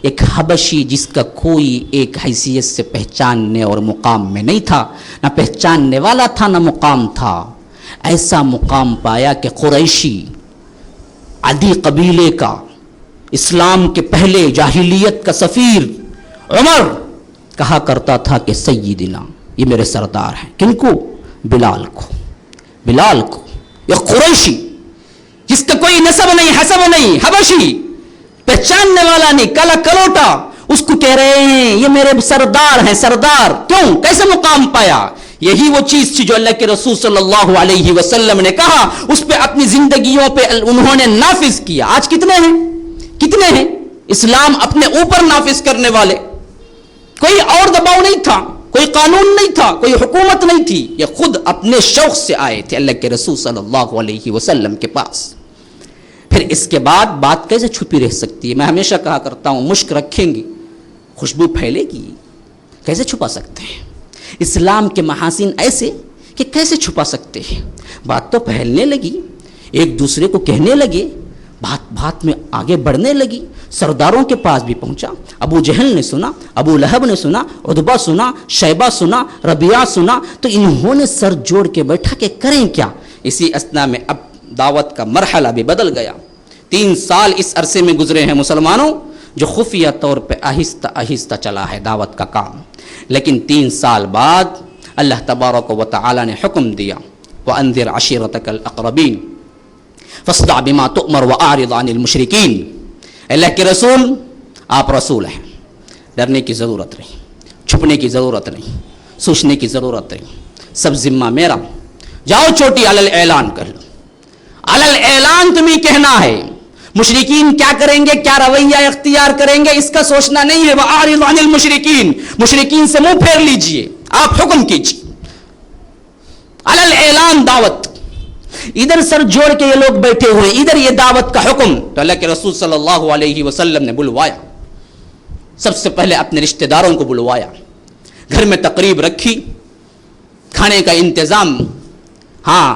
ایک حبشی جس کا کوئی ایک حیثیت سے پہچاننے اور مقام میں نہیں تھا، نہ پہچاننے والا تھا نہ مقام تھا، ایسا مقام پایا کہ قریشی عدی قبیلے کا، اسلام کے پہلے جاہلیت کا سفیر عمر کہا کرتا تھا کہ سیدنا، یہ میرے سردار ہیں، کن کو؟ بلال کو، یہ قریشی جس کا کوئی نسب نہیں، حسب نہیں، حبشی، پہچاننے والا نہیں، کالا کلوٹا، اس کو کہہ رہے ہیں یہ میرے سردار ہیں۔ سردار کیوں؟ کیسے مقام پایا؟ یہی وہ چیز تھی جو اللہ کے رسول صلی اللہ علیہ وسلم نے کہا، اس پہ اپنی زندگیوں پہ انہوں نے نافذ کیا۔ آج کتنے ہیں اسلام اپنے اوپر نافذ کرنے والے؟ کوئی اور دباؤ نہیں تھا، کوئی قانون نہیں تھا، کوئی حکومت نہیں تھی، یہ خود اپنے شوق سے آئے تھے اللہ کے رسول صلی اللہ علیہ وسلم کے پاس۔ پھر اس کے بعد بات کیسے چھپی رہ سکتی ہے؟ میں ہمیشہ کہا کرتا ہوں، مشک رکھیں گے خوشبو پھیلے گی، کیسے چھپا سکتے ہیں؟ اسلام کے محاسن ایسے کہ کیسے چھپا سکتے ہیں؟ بات تو پھیلنے لگی، ایک دوسرے کو کہنے لگے، بات میں آگے بڑھنے لگی، سرداروں کے پاس بھی پہنچا، ابو جہل نے سنا، ابو لہب نے سنا، عتبہ سنا، شیبہ سنا، ربیعہ سنا، تو انہوں نے سر جوڑ کے بیٹھا کہ کریں کیا؟ اسی اثنا میں اب دعوت کا مرحلہ بھی بدل گیا۔ 3 سال اس عرصے میں گزرے ہیں مسلمانوں، جو خفیہ طور پہ آہستہ آہستہ چلا ہے دعوت کا کام، لیکن 3 سال بعد اللہ تبارک و تعالی نے حکم دیا، وَأَنذِرْ عَشِيرَتَكَ الْأَقْرَبِينَ فَاصْدَعْ بِمَا تُؤْمَرُ وَأَعْرِضْ عَنِ الْمُشْرِكِينَ۔ اللہ کے رسول، آپ رسول ہیں، ڈرنے کی ضرورت نہیں، چھپنے کی ضرورت نہیں، سوچنے کی ضرورت نہیں، سب ذمہ میرا، جاؤ چوٹی علل اعلان کر لو، علل اعلان تمہیں کہنا ہے، مشرکین کیا کریں گے، کیا رویہ اختیار کریں گے، اس کا سوچنا نہیں ہے۔ وَأَعْرِضْ عَنِ الْمُشْرِكِينَ، مشرکین سے منہ پھیر لیجئے، آپ حکم کیجئے، علل اعلان دعوت۔ ادھر سر جوڑ کے یہ لوگ بیٹھے ہوئے، ادھر یہ دعوت کا حکم، تو اللہ کے رسول صلی اللہ علیہ وسلم نے بلوایا، سب سے پہلے اپنے رشتہ داروں کو بلوایا، گھر میں تقریب رکھی، کھانے کا انتظام، ہاں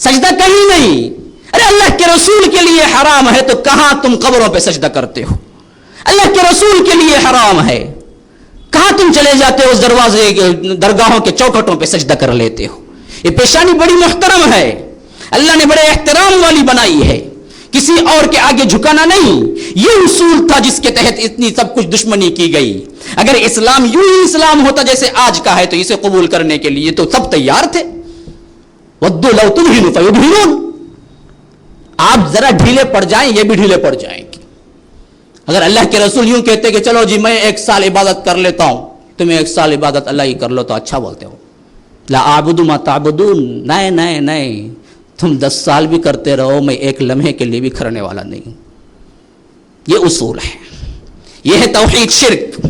سجدہ کہیں نہیں. ارے اللہ کے رسول کے لیے حرام ہے تو کہاں تم قبروں پہ سجدہ کرتے ہو؟ اللہ کے رسول کے لیے حرام ہے، کہاں تم چلے جاتے ہو اس دروازے درگاہوں کے چوکھٹوں پہ سجدہ کر لیتے ہو؟ یہ پیشانی بڑی محترم ہے، اللہ نے بڑے احترام والی بنائی ہے، کسی اور کے آگے جھکانا نہیں. یہ اصول تھا جس کے تحت اتنی سب کچھ دشمنی کی گئی. اگر اسلام یوں ہی اسلام ہوتا جیسے آج کا ہے تو اسے قبول کرنے کے لیے تو سب تیار تھے. وَدُّوا لَوْ تُدْهِنُ فَيُدْهِنُونَ. آپ ذرا ڈھیلے پڑ جائیں یہ بھی ڈھیلے پڑ جائیں گے. اگر اللہ کے رسول یوں کہتے کہ چلو جی میں 1 سال عبادت کر لیتا ہوں، تمہیں 1 سال عبادت اللہ ہی کر لو تو اچھا بولتے ہو. لا اعبد ما تعبدون. نہیں تم 10 سال بھی کرتے رہو، میں 1 لمحے کے لیے بھی کرنے والا نہیں. یہ اصول ہے، یہ ہے توحید شرک.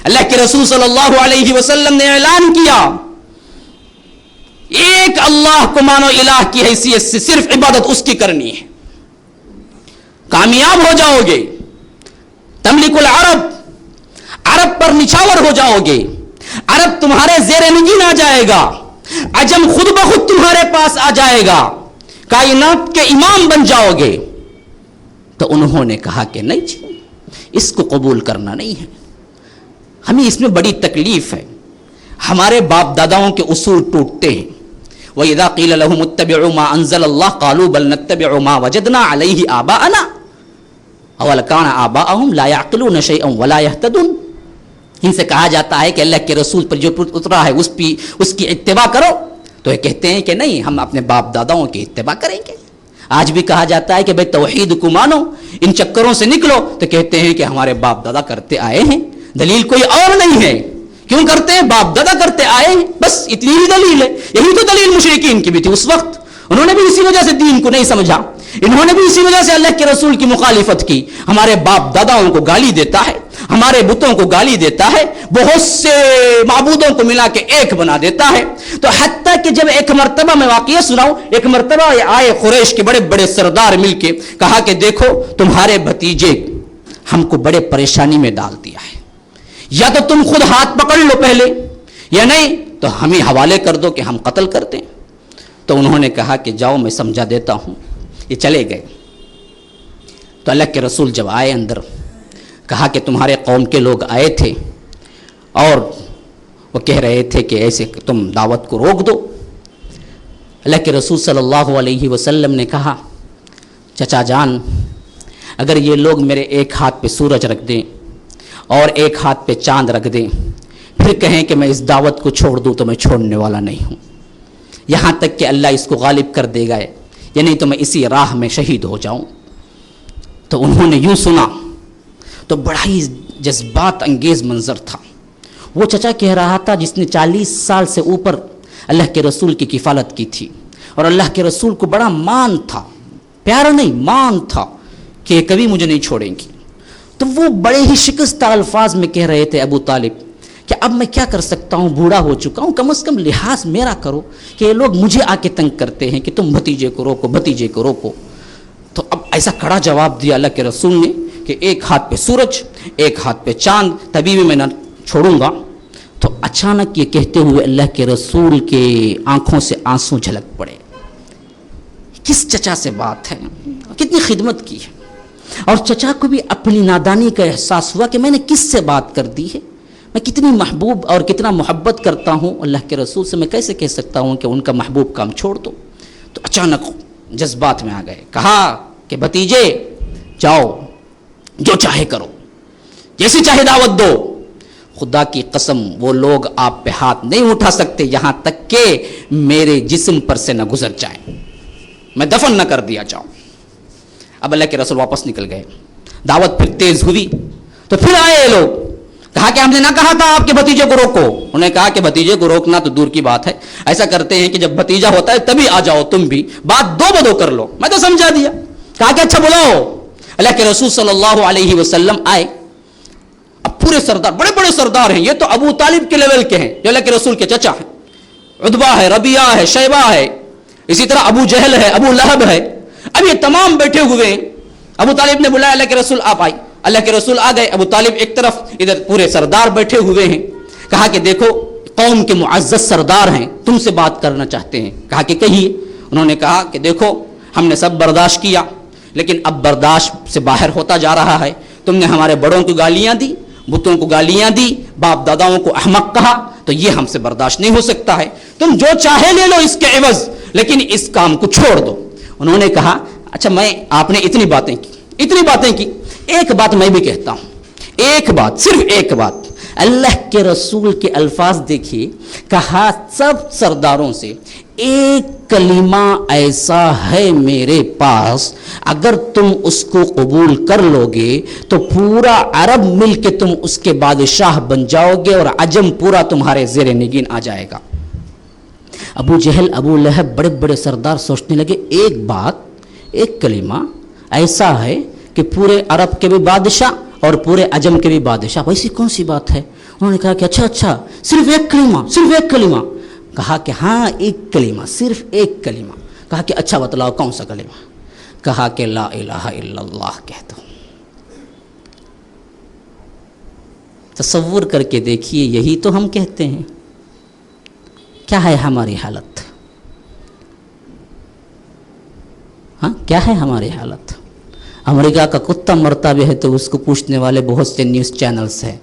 اللہ کے رسول صلی اللہ علیہ وسلم نے اعلان کیا ایک اللہ کو مانو الہ کی حیثیت سے، صرف عبادت اس کی کرنی ہے، کامیاب ہو جاؤ گے. تملک العرب، عرب پر نچھاور ہو جاؤ گے، عرب تمہارے زیر نگین آ جائے گا، عجم خود بخود تمہارے پاس آ جائے گا، کائنات کے امام بن جاؤ گے. تو انہوں نے کہا کہ نہیں جی اس کو قبول کرنا نہیں ہے، ہمیں اس میں بڑی تکلیف ہے، ہمارے باپ داداؤں کے اصول ٹوٹتے ہیں. وَإِذَا قِيلَ لَهُمُ اتَّبِعُوا مَا أَنزَلَ اللَّهُ قَالُوا بَلْ نَتَّبِعُ مَا وَجَدْنَا عَلَيْهِ آبَاءَنَا أَوَلَوْ كَانَ آبَاؤُهُمْ لَا يَعْقِلُونَ شَيْئًا وَلَا يَهْتَدُونَ. ان سے کہا جاتا ہے کہ اللہ کے رسول پر جو اترا ہے اس کی اتباع کرو، تو یہ کہتے ہیں کہ نہیں ہم اپنے باپ داداؤں کی اتباع کریں گے. آج بھی کہا جاتا ہے کہ بھئی توحید کو مانو، ان چکروں سے نکلو، تو کہتے ہیں کہ ہمارے باپ دادا کرتے آئے ہیں، دلیل کوئی اور نہیں ہے. کیوں کرتے ہیں؟ باپ دادا کرتے آئے ہیں، بس اتنی ہی دلیل ہے. یہی تو دلیل مشرکین کی بھی تھی اس وقت، انہوں نے بھی اسی وجہ سے دین کو نہیں سمجھا، انہوں نے بھی اسی وجہ سے اللہ کے رسول کی مخالفت کی. ہمارے باپ داداؤں کو گالی دیتا ہے، ہمارے بتوں کو گالی دیتا ہے، بہت سے معبودوں کو ملا کے ایک بنا دیتا ہے. تو حتیٰ کہ جب ایک مرتبہ میں واقعہ سناؤں، ایک مرتبہ آئے قریش کے بڑے بڑے سردار مل کے کہا کہ دیکھو تمہارے بھتیجے ہم کو بڑے پریشانی میں ڈال دیا ہے، یا تو تم خود ہاتھ پکڑ لو پہلے، یا نہیں تو ہمیں حوالے کر دو کہ ہم قتل کر دیں. تو انہوں نے کہا کہ جاؤ میں سمجھا دیتا ہوں. یہ چلے گئے. تو اللہ کے رسول جب آئے اندر، کہا کہ تمہارے قوم کے لوگ آئے تھے اور وہ کہہ رہے تھے کہ ایسے تم دعوت کو روک دو. اللہ کے رسول صلی اللہ علیہ وسلم نے کہا چچا جان اگر یہ لوگ میرے ایک ہاتھ پہ سورج رکھ دیں اور ایک ہاتھ پہ چاند رکھ دیں، پھر کہیں کہ میں اس دعوت کو چھوڑ دوں تو میں چھوڑنے والا نہیں ہوں، یہاں تک کہ اللہ اس کو غالب کر دے گا، یا نہیں تو میں اسی راہ میں شہید ہو جاؤں. تو انہوں نے یوں سنا تو بڑا ہی جذبات انگیز منظر تھا. وہ چچا کہہ رہا تھا جس نے 40 سال سے اوپر اللہ کے رسول کی کفالت کی تھی، اور اللہ کے رسول کو بڑا مان تھا، پیار نہیں مان تھا کہ یہ کبھی مجھے نہیں چھوڑیں گی. تو وہ بڑے ہی شکستہ الفاظ میں کہہ رہے تھے ابو طالب کہ اب میں کیا کر سکتا ہوں، بوڑھا ہو چکا ہوں، کم از کم لحاظ میرا کرو کہ یہ لوگ مجھے آ کے تنگ کرتے ہیں کہ تم بھتیجے کو روکو بھتیجے کو روکو. تو اب ایسا کڑا جواب دیا اللہ کے رسول نے کہ ایک ہاتھ پہ سورج ایک ہاتھ پہ چاند، تبھی بھی میں نہ چھوڑوں گا. تو اچانک یہ کہتے ہوئے اللہ کے رسول کے آنکھوں سے آنسو جھلک پڑے. کس چچا سے بات ہے، کتنی خدمت کی ہے، اور چچا کو بھی اپنی نادانی کا احساس ہوا کہ میں نے کس سے بات کر دی ہے، میں کتنی محبوب اور کتنا محبت کرتا ہوں اللہ کے رسول سے، میں کیسے کہہ سکتا ہوں کہ ان کا محبوب کام چھوڑ دو. تو اچانک جذبات میں آ گئے، کہا کہ بھتیجے جاؤ جو چاہے کرو، جیسی چاہے دعوت دو، خدا کی قسم وہ لوگ آپ پہ ہاتھ نہیں اٹھا سکتے یہاں تک کہ میرے جسم پر سے نہ گزر جائیں، میں دفن نہ کر دیا جاؤں. اب اللہ کے رسول واپس نکل گئے. دعوت پھر تیز ہوئی تو پھر آئے لوگ، کہا کہ ہم نے نہ کہا تھا آپ کے بھتیجے کو روکو. انہوں نے کہا کہ بھتیجے کو روکنا تو دور کی بات ہے، ایسا کرتے ہیں کہ جب بھتیجا ہوتا ہے تبھی آ جاؤ، تم بھی بات دو بدو کر لو. میں تو سمجھا دیا. کہا کہ اچھا بلاؤ. اللہ کے رسول صلی اللہ علیہ وسلم آئے. اب پورے سردار، بڑے بڑے سردار ہیں، یہ تو ابو طالب کے لیول کے ہیں جو اللہ کے رسول کے چچا ہیں، عتبہ ہے، ربیعہ ہے، شیبہ ہے، اسی طرح ابو جہل ہے، ابو لہب ہے. اب یہ تمام بیٹھے ہوئے ہیں. ابو طالب نے بلایا اللہ کے رسول آپ آئے. اللہ کے رسول آ گئے. ابو طالب ایک طرف، ادھر پورے سردار بیٹھے ہوئے ہیں. کہا کہ دیکھو قوم کے معزز سردار ہیں، تم سے بات کرنا چاہتے ہیں. کہا کہ کہیے. انہوں نے کہا کہ دیکھو ہم نے سب برداشت کیا، لیکن اب برداشت سے باہر ہوتا جا رہا ہے. تم نے ہمارے بڑوں کو گالیاں دی، بتوں کو گالیاں دی، باپ داداؤں کو احمق کہا، تو یہ ہم سے برداشت نہیں ہو سکتا ہے. تم جو چاہے لے لو اس کے عوض، لیکن اس کام کو چھوڑ دو. انہوں نے کہا اچھا آپ نے اتنی باتیں کی، ایک بات میں بھی کہتا ہوں، ایک بات، صرف ایک بات. اللہ کے رسول کے الفاظ دیکھیے، کہا سب سرداروں سے ایک کلمہ ایسا ہے میرے پاس، اگر تم اس کو قبول کر لو گے تو پورا عرب مل کے تم اس کے بادشاہ بن جاؤ گے اور عجم پورا تمہارے زیر نگین آ جائے گا. ابو جہل، ابو لہب، بڑے بڑے سردار سوچنے لگے ایک بات، ایک کلمہ ایسا ہے کہ پورے عرب کے بھی بادشاہ اور پورے عجم کے بھی بادشاہ، ویسی کون سی بات ہے؟ انہوں نے کہا کہ اچھا صرف ایک کلمہ. کہا کہ ہاں ایک کلمہ، صرف ایک کلمہ. کہا کہ اچھا بتلاؤ کون سا کلمہ؟ کہا کہ لا الہ الا اللہ کہہ دو. تصور کر کے دیکھیے، یہی تو ہم کہتے ہیں. کیا ہے ہماری حالت؟ ہاں کیا ہے ہماری حالت؟ امریکہ کا کتا مرتا بھی ہے تو اس کو پوچھنے والے بہت سے نیوز چینلز ہیں.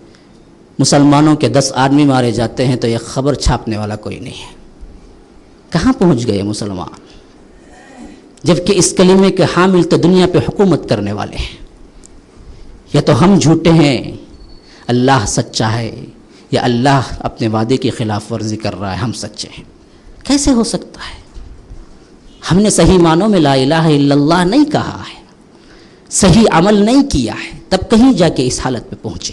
مسلمانوں کے 10 آدمی مارے جاتے ہیں تو یہ خبر چھاپنے والا کوئی نہیں ہے. کہاں پہنچ گئے مسلمان؟ جبکہ اس کلمے کے حامل تو دنیا پہ حکومت کرنے والے ہیں. یا تو ہم جھوٹے ہیں، اللہ سچا ہے، یا اللہ اپنے وعدے کی خلاف ورزی کر رہا ہے، ہم سچے ہیں. کیسے ہو سکتا ہے؟ ہم نے صحیح معنوں میں لا الہ الا اللہ نہیں کہا ہے، صحیح عمل نہیں کیا ہے، تب کہیں جا کے اس حالت پہ پہنچے.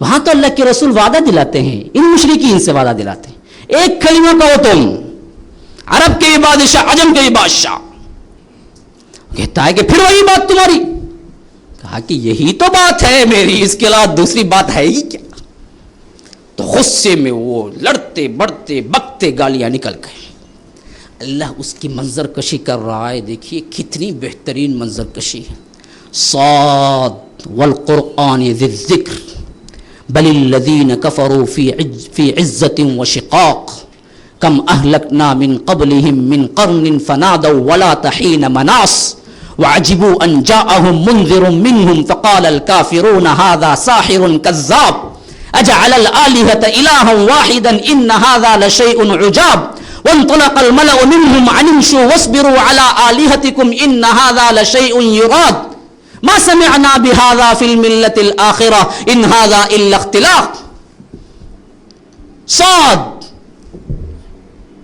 وہاں تو اللہ کے رسول وعدہ دلاتے ہیں، ان مشرکین سے وعدہ دلاتے ہیں، ایک کلمہ کہو تم، عرب کے بھی بادشاہ، عجم کے بھی بادشاہ. کہتا ہے کہ پھر وہی بات تمہاری. کہا کہ یہی تو بات ہے میری، اس کے علاوہ دوسری بات ہے ہی کیا؟ تو غصے میں وہ لڑتے بڑھتے بکتے گالیاں نکل گئے. اللہ اس کی منظر کشی کر رہا ہے. دیکھیے کتنی بہترین منظر کشی ہے. صاد والقرآن ذی الذکر بل الذین کفروا فی عزت وشقاق کم اہلکنا من قبلہم من قرن فنادوا ولا تحین مناص وعجبوا ان جاءهم منذر منهم فقال الكافرون هذا ساحر كذاب اجعل الآلهة إلها واحدا ان هذا لشيء عجاب وانطلق الملأ منهم ان امشوا واصبروا على آلهتكم ان هذا لشيء يراد ما سمعنا بهذا في الملة الآخرة ان هذا الا اختلاق. صاد،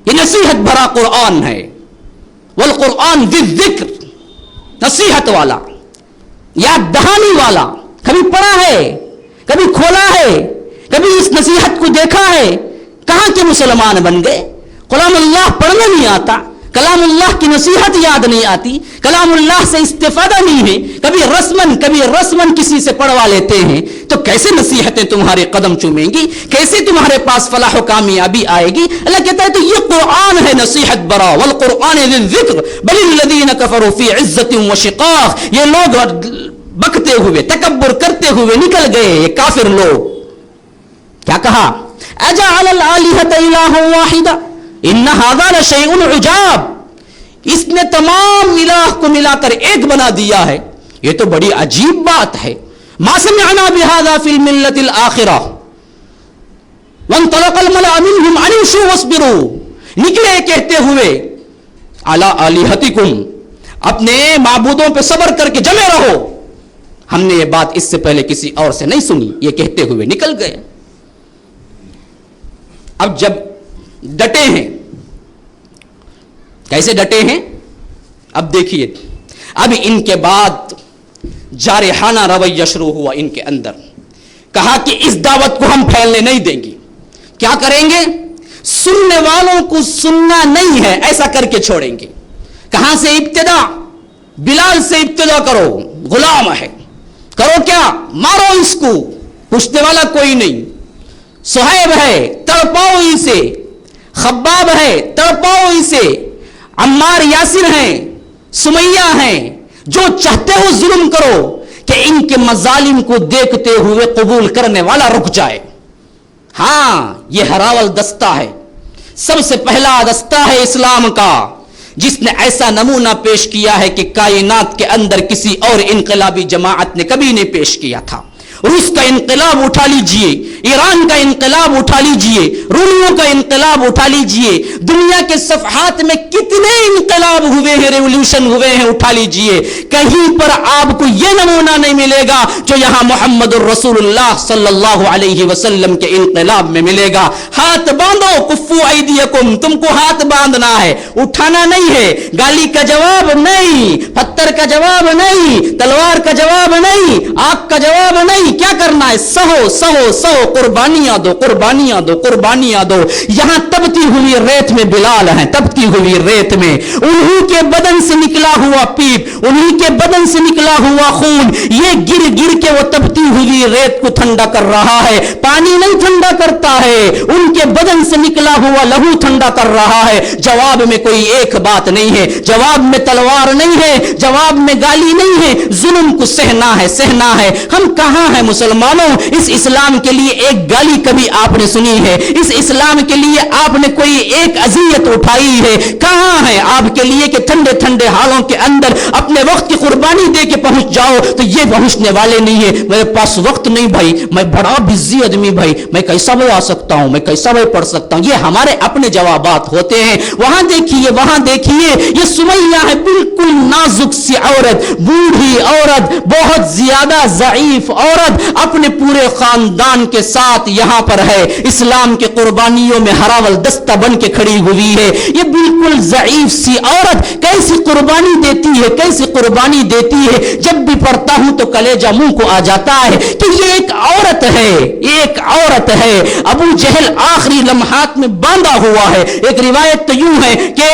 یہ نصیحت بھرا قرآن ہے. والقرآن ذی الذکر، نصیحت والا، یاد دہانی والا. کبھی پڑھا ہے، کبھی کھولا ہے، کبھی اس نصیحت کو دیکھا ہے؟ کہاں کے مسلمان بن گئے؟ کلام اللہ پڑھنا نہیں آتا، کلام اللہ کی نصیحت یاد نہیں آتی، کلام اللہ سے استفادہ نہیں ہے. کبھی رسمن کسی سے پڑھوا لیتے ہیں تو کیسے نصیحتیں تمہارے قدم چومیں گی، کیسے تمہارے پاس فلاح و کامیابی آئے گی؟ اللہ کہتا ہے تو یہ قرآن ہے نصیحت برا. والقرآن ذی الذکر بل الذین کفروا فی عزت وشقاق. یہ لوگ بکتے ہوئے، تکبر کرتے ہوئے نکل گئے، یہ کافر لوگ. کیا کہا؟ اجعل الآلہۃ الہا واحدا ان ھذا لشیء عجاب. اس نے تمام الہ کو ملا کر ایک بنا دیا ہے، یہ تو بڑی عجیب بات ہے. ما سمعنا بهذا في الملة الآخرة وانطلق الملأ منهم ان امشوا واصبروا. نکلے کہتے ہوئے علی آلہتکم، اپنے معبودوں پہ صبر کر کے جمے رہو. ہم نے یہ بات اس سے پہلے کسی اور سے نہیں سنی. یہ کہتے ہوئے نکل گئے. اب جب ڈٹے ہیں، کیسے ڈٹے ہیں؟ اب دیکھیے، اب ان کے بعد جارحانہ رویہ شروع ہوا ان کے اندر. کہا کہ اس دعوت کو ہم پھیلنے نہیں دیں گے. کیا کریں گے؟ سننے والوں کو سننا نہیں ہے ایسا کر کے چھوڑیں گے. کہاں سے ابتدا؟ بلال سے ابتدا کرو، غلام ہے. کرو کیا؟ مارو اس کو، پوچھنے والا کوئی نہیں. صہیب ہے، تڑپاؤ اسے. خباب ہے، تڑپاؤ اسے. عمار یاسر ہیں، سمیہ ہیں. جو چاہتے ہو ظلم کرو کہ ان کے مظالم کو دیکھتے ہوئے قبول کرنے والا رک جائے. ہاں یہ ہراول دستہ ہے، سب سے پہلا دستہ ہے اسلام کا. جس نے ایسا نمونہ پیش کیا ہے کہ کائنات کے اندر کسی اور انقلابی جماعت نے کبھی نہیں پیش کیا تھا. روس کا انقلاب اٹھا لیجئے, ایران کا انقلاب اٹھا لیجئے, رومیوں کا انقلاب اٹھا لیجئے, دنیا کے صفحات میں کتنے انقلاب ہوئے ہیں, ریولوشن ہوئے ہیں, اٹھا لیجئے, کہیں پر آپ کو یہ نمونہ نہیں ملے گا جو یہاں محمد الرسول اللہ صلی اللہ علیہ وسلم کے انقلاب میں ملے گا. ہاتھ باندھو, کفو ایدیکم, تم کو ہاتھ باندھنا ہے, اٹھانا نہیں ہے. گالی کا جواب نہیں, پتھر کا جواب نہیں, تلوار کا جواب نہیں, آگ کا جواب نہیں. کیا کرنا ہے؟ سہو سہو سہو, قربانیاں دو, قربانیاں دو, قربانیاں دو. یہاں تبتی ہوئی ریت میں بلال ہیں, تبتی ہوئی ریت میں انہی کے بدن سے نکلا ہوا پیپ, انہی کے بدن سے نکلا ہوا خون, یہ گر گر کے وہ تبتی ہوئی ریت کو ٹھنڈا کر رہا ہے. پانی نہیں ٹھنڈا کرتا ہے, ان کے بدن سے نکلا ہوا لہو ٹھنڈا کر رہا ہے. جواب میں کوئی ایک بات نہیں ہے, جواب میں تلوار نہیں ہے, جواب میں گالی نہیں ہے. ظلم کو سہنا ہے, سہنا ہے. ہم کہاں ہیں مسلمانوں؟ اس اسلام کے لیے ایک گالی کبھی آپ نے سنی ہے؟ اس اسلام کے لیے آپ نے کوئی ایک اذیت اٹھائی ہے؟ کہاں ہے آپ کے لیے کہ ٹھنڈے ٹھنڈے حالوں کے اندر اپنے وقت کی قربانی دے کے پہنچ جاؤ؟ تو یہ پہنچنے والے نہیں ہے. میرے پاس وقت نہیں بھائی, میں بڑا بزی آدمی بھائی, میں کیسا بھی آ سکتا ہوں, میں کیسا بھی پڑھ سکتا ہوں. یہ ہمارے اپنے جوابات ہوتے ہیں. وہاں دیکھیے, وہاں دیکھیے, یہ سمیہ ہے, بالکل نازک سی عورت, بوڑھی عورت, بہت زیادہ ضعیف عورت, اپنے پورے خاندان کے ساتھ یہاں پر ہے, اسلام کے قربانیوں میں ہراول دستہ بن کے کھڑی ہوئی ہے. یہ بالکل ضعیف سی عورت کیسی قربانی دیتی ہے, کیسی قربانی دیتی ہے. جب بھی پڑھتا ہوں تو کلیجہ منہ کو آ جاتا ہے کہ یہ ایک عورت ہے, ایک عورت ہے. ابو جہل آخری لمحات میں باندھا ہوا ہے. ایک روایت تو یوں ہے کہ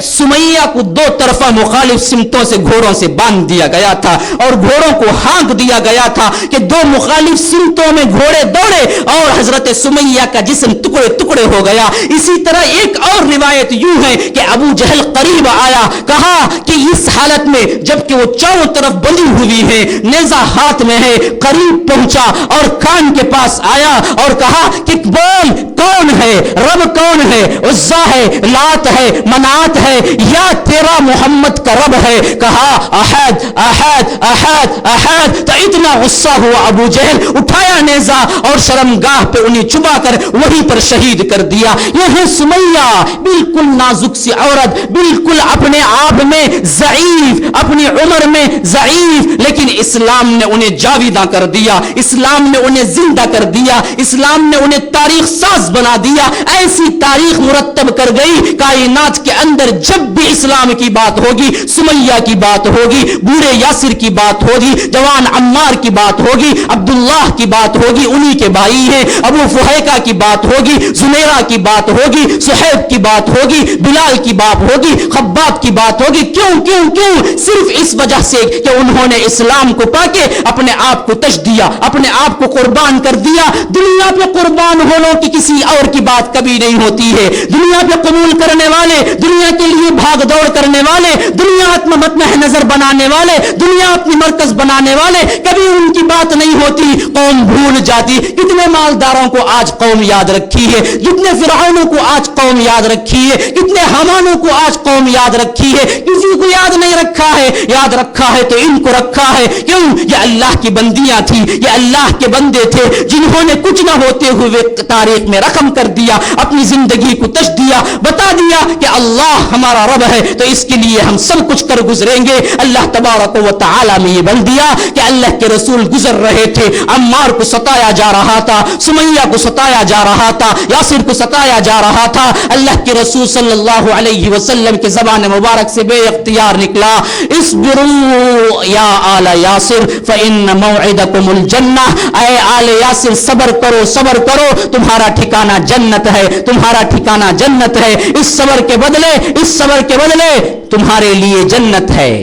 سمیہ کو دو طرفہ مخالف سمتوں سے گھوڑوں سے باندھ دیا گیا تھا اور گھوڑوں کو ہانک دیا گیا تھا کہ دو مخالف سمتوں میں گھوڑے دوڑے اور حضرت سمیہ کا جسم ٹکڑے ٹکڑے ہو گیا. اسی طرح ایک اور روایت یوں ہے کہ ابو جہل قریب آیا, کہا کہ اس حالت میں جبکہ وہ چاروں طرف بندھی ہوئی ہے, نیزہ ہاتھ میں ہے, قریب پہنچا اور کان کے پاس آیا اور کہا کہ بول کون ہے, رب کون ہے, عزا ہے, لات ہے, منات ہے, یا تیرا محمد کا رب ہے؟ کہا احد احد احد احد. تو اتنا غصہ ہوا ابو جہل, اٹھایا نیزہ اور شرمگاہ پہ انہیں چبا کر وہیں پر شہید کر دیا. یہ ہے سمیہ, بالکل نازک سی عورت, بالکل اپنے آپ میں ضعیف, اپنی عمر میں ضعیف, لیکن اسلام نے انہیں جاویدہ کر دیا, اسلام نے انہیں زندہ کر دیا, اسلام نے انہیں تاریخ ساز بنا دیا. ایسی تاریخ مرتب کر گئی کائنات کے اندر. جب بھی اسلام کی بات ہوگی سمیہ کی بات ہوگی, بوڑھے یاسر کی بات ہوگی, جوان عمار کی بات ہوگی, عبداللہ کی بات ہوگی, انہی کے بھائی ہیں, ابو فحیقہ کی بات ہوگی, زمیرہ کی بات ہوگی, صہیب کی بات ہوگی, بلال کی بات ہوگی, خباب کی بات ہوگی. کیوں کیوں کیوں؟ صرف اس وجہ سے کہ انہوں نے اسلام کو پا کے اپنے آپ کو تش دیا, اپنے آپ کو قربان کر دیا. دنیا پہ قربان ہونے کی کسی اور کی بات کبھی نہیں ہوتی ہے. دنیا پہ قبول کرنے والے, دنیا کے لیے بھاگ دوڑ کرنے والے, دنیا مطمئن نظر بنانے والے, دنیا اپنی مرکز بنانے والے, کبھی ان کی بات نہیں ہوتی. قوم بھول جاتی. کتنے مالداروں کو آج قوم یاد رکھی ہے, کتنے فرعونوں کو آج قوم یاد رکھی ہے, کتنے حمانوں کو آج قوم یاد رکھی ہے. کسی کو یاد نہیں رکھا ہے. یاد رکھا ہے تو ان کو رکھا ہے. کیوں؟ یہ اللہ کی بندیاں تھی, یہ اللہ کے بندے تھے جنہوں نے کچھ نہ ہوتے ہوئے تاریخ میں رقم کر دیا, اپنی زندگی کو تش دیا, بتا دیا کہ اللہ ہمارا رب ہے تو اس کے لیے ہم سب کچھ کر گزریں گے. اللہ تبارک و تعالی میں یہ بل دیا کہ اللہ کے رسول گزر رہے تھے, عمار کو ستایا جا رہا تھا, سمیہ کو ستایا جا رہا تھا, یاسر کو ستایا جا رہا تھا. اللہ کے رسول صلی اللہ علیہ وسلم کے زبان مبارک سے بے اختیار نکلا, اصبروا یا آل یاسر فإن موعدکم الجنہ. اے آل یاسر صبر کرو, صبر کرو, تمہارا ٹھکانہ جنت ہے, تمہارا ٹھکانہ جنت ہے. اس صبر کے بدلے, اس صبر کے بدلے تمہارے لیے جنت ہے.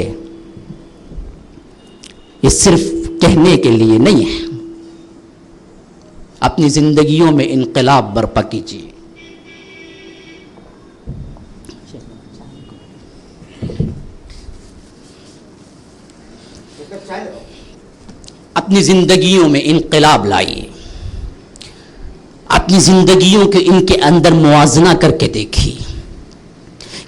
یہ صرف کہنے کے لیے نہیں ہے. اپنی زندگیوں میں انقلاب برپا کیجیے. اپنی زندگیوں میں انقلاب لائیے. اپنی زندگیوں کے ان کے اندر موازنہ کر کے دیکھیے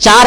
4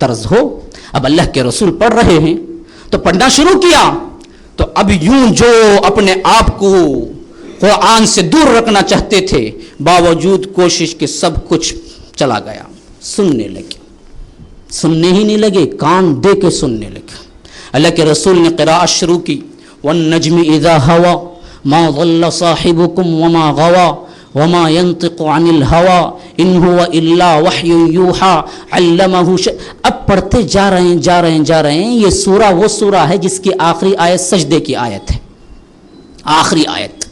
طرز ہو. اب اللہ کے رسول پڑھ رہے ہیں تو پڑھنا شروع کیا تو اب یوں جو اپنے آپ کو قرآن سے دور رکھنا چاہتے تھے باوجود کوشش کے سب کچھ چلا گیا. سننے لگے, سننے ہی نہیں لگے, کان دے کے سننے لگے. اللہ کے رسول نے قراءت شروع کی, والنجم اذا ہوا ما ضل صاحبكم وما غوا وما ينطق عن الهوى ان هو الا وحی یوحى علمه اب پڑھتے جا رہے ہیں. یہ سورہ وہ سورہ ہے جس کی آخری آیت سجدے کی آیت ہے, آخری آیت.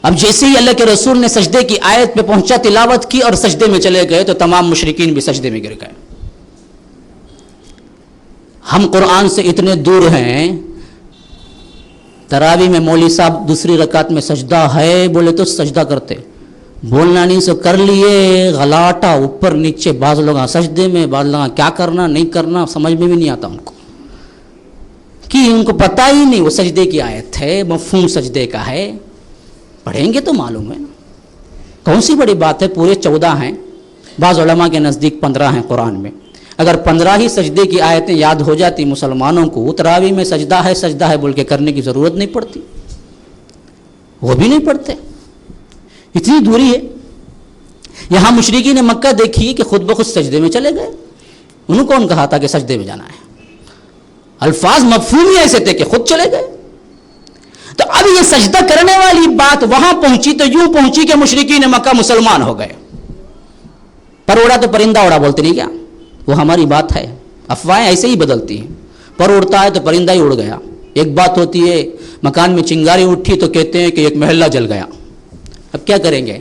اب جیسے ہی اللہ کے رسول نے سجدے کی آیت پہ پہنچا, تلاوت کی اور سجدے میں چلے گئے تو تمام مشرکین بھی سجدے میں گر گئے. ہم قرآن سے اتنے دور ہیں, تراویح میں مولوی صاحب دوسری رکعت میں سجدہ ہے بولے تو سجدہ کرتے, بولنا نہیں سو کر لیے غلاٹا اوپر نیچے. بعض لوگ سجدے میں, بعض لوگ کیا کرنا نہیں کرنا سمجھ میں بھی نہیں آتا ان کو, کہ ان کو پتہ ہی نہیں وہ سجدے کی آیت ہے, مفہوم سجدے کا ہے. پڑھیں گے تو معلوم ہے نا کون سی بڑی بات ہے. پورے 14 ہیں, بعض علماء کے نزدیک 15 ہیں قرآن میں. اگر 15 ہی سجدے کی آیتیں یاد ہو جاتی مسلمانوں کو, تراویح میں سجدہ ہے بول کے کرنے کی ضرورت نہیں پڑتی. وہ بھی نہیں پڑھتے, اتنی دوری ہے. یہاں مشرکین مکہ دیکھیے کہ خود بخود سجدے میں چلے گئے. انہوں کون کہا تھا کہ سجدے میں جانا ہے؟ الفاظ مفہوم ہی ایسے تھے کہ خود چلے گئے. تو اب یہ سجدہ کرنے والی بات وہاں پہنچی تو یوں پہنچی کہ مشرکین مکہ مسلمان ہو گئے. پر اڑا تو پرندہ اڑا بولتے نہیں کیا؟ وہ ہماری بات ہے. افواہیں ایسے ہی بدلتی ہیں. پر اڑتا ہے تو پرندہ ہی اڑ گیا. ایک بات ہوتی ہے مکان میں چنگاری اٹھی تو کہتے ہیں کہ ایک محلہ جل گیا. اب کیا کریں گے؟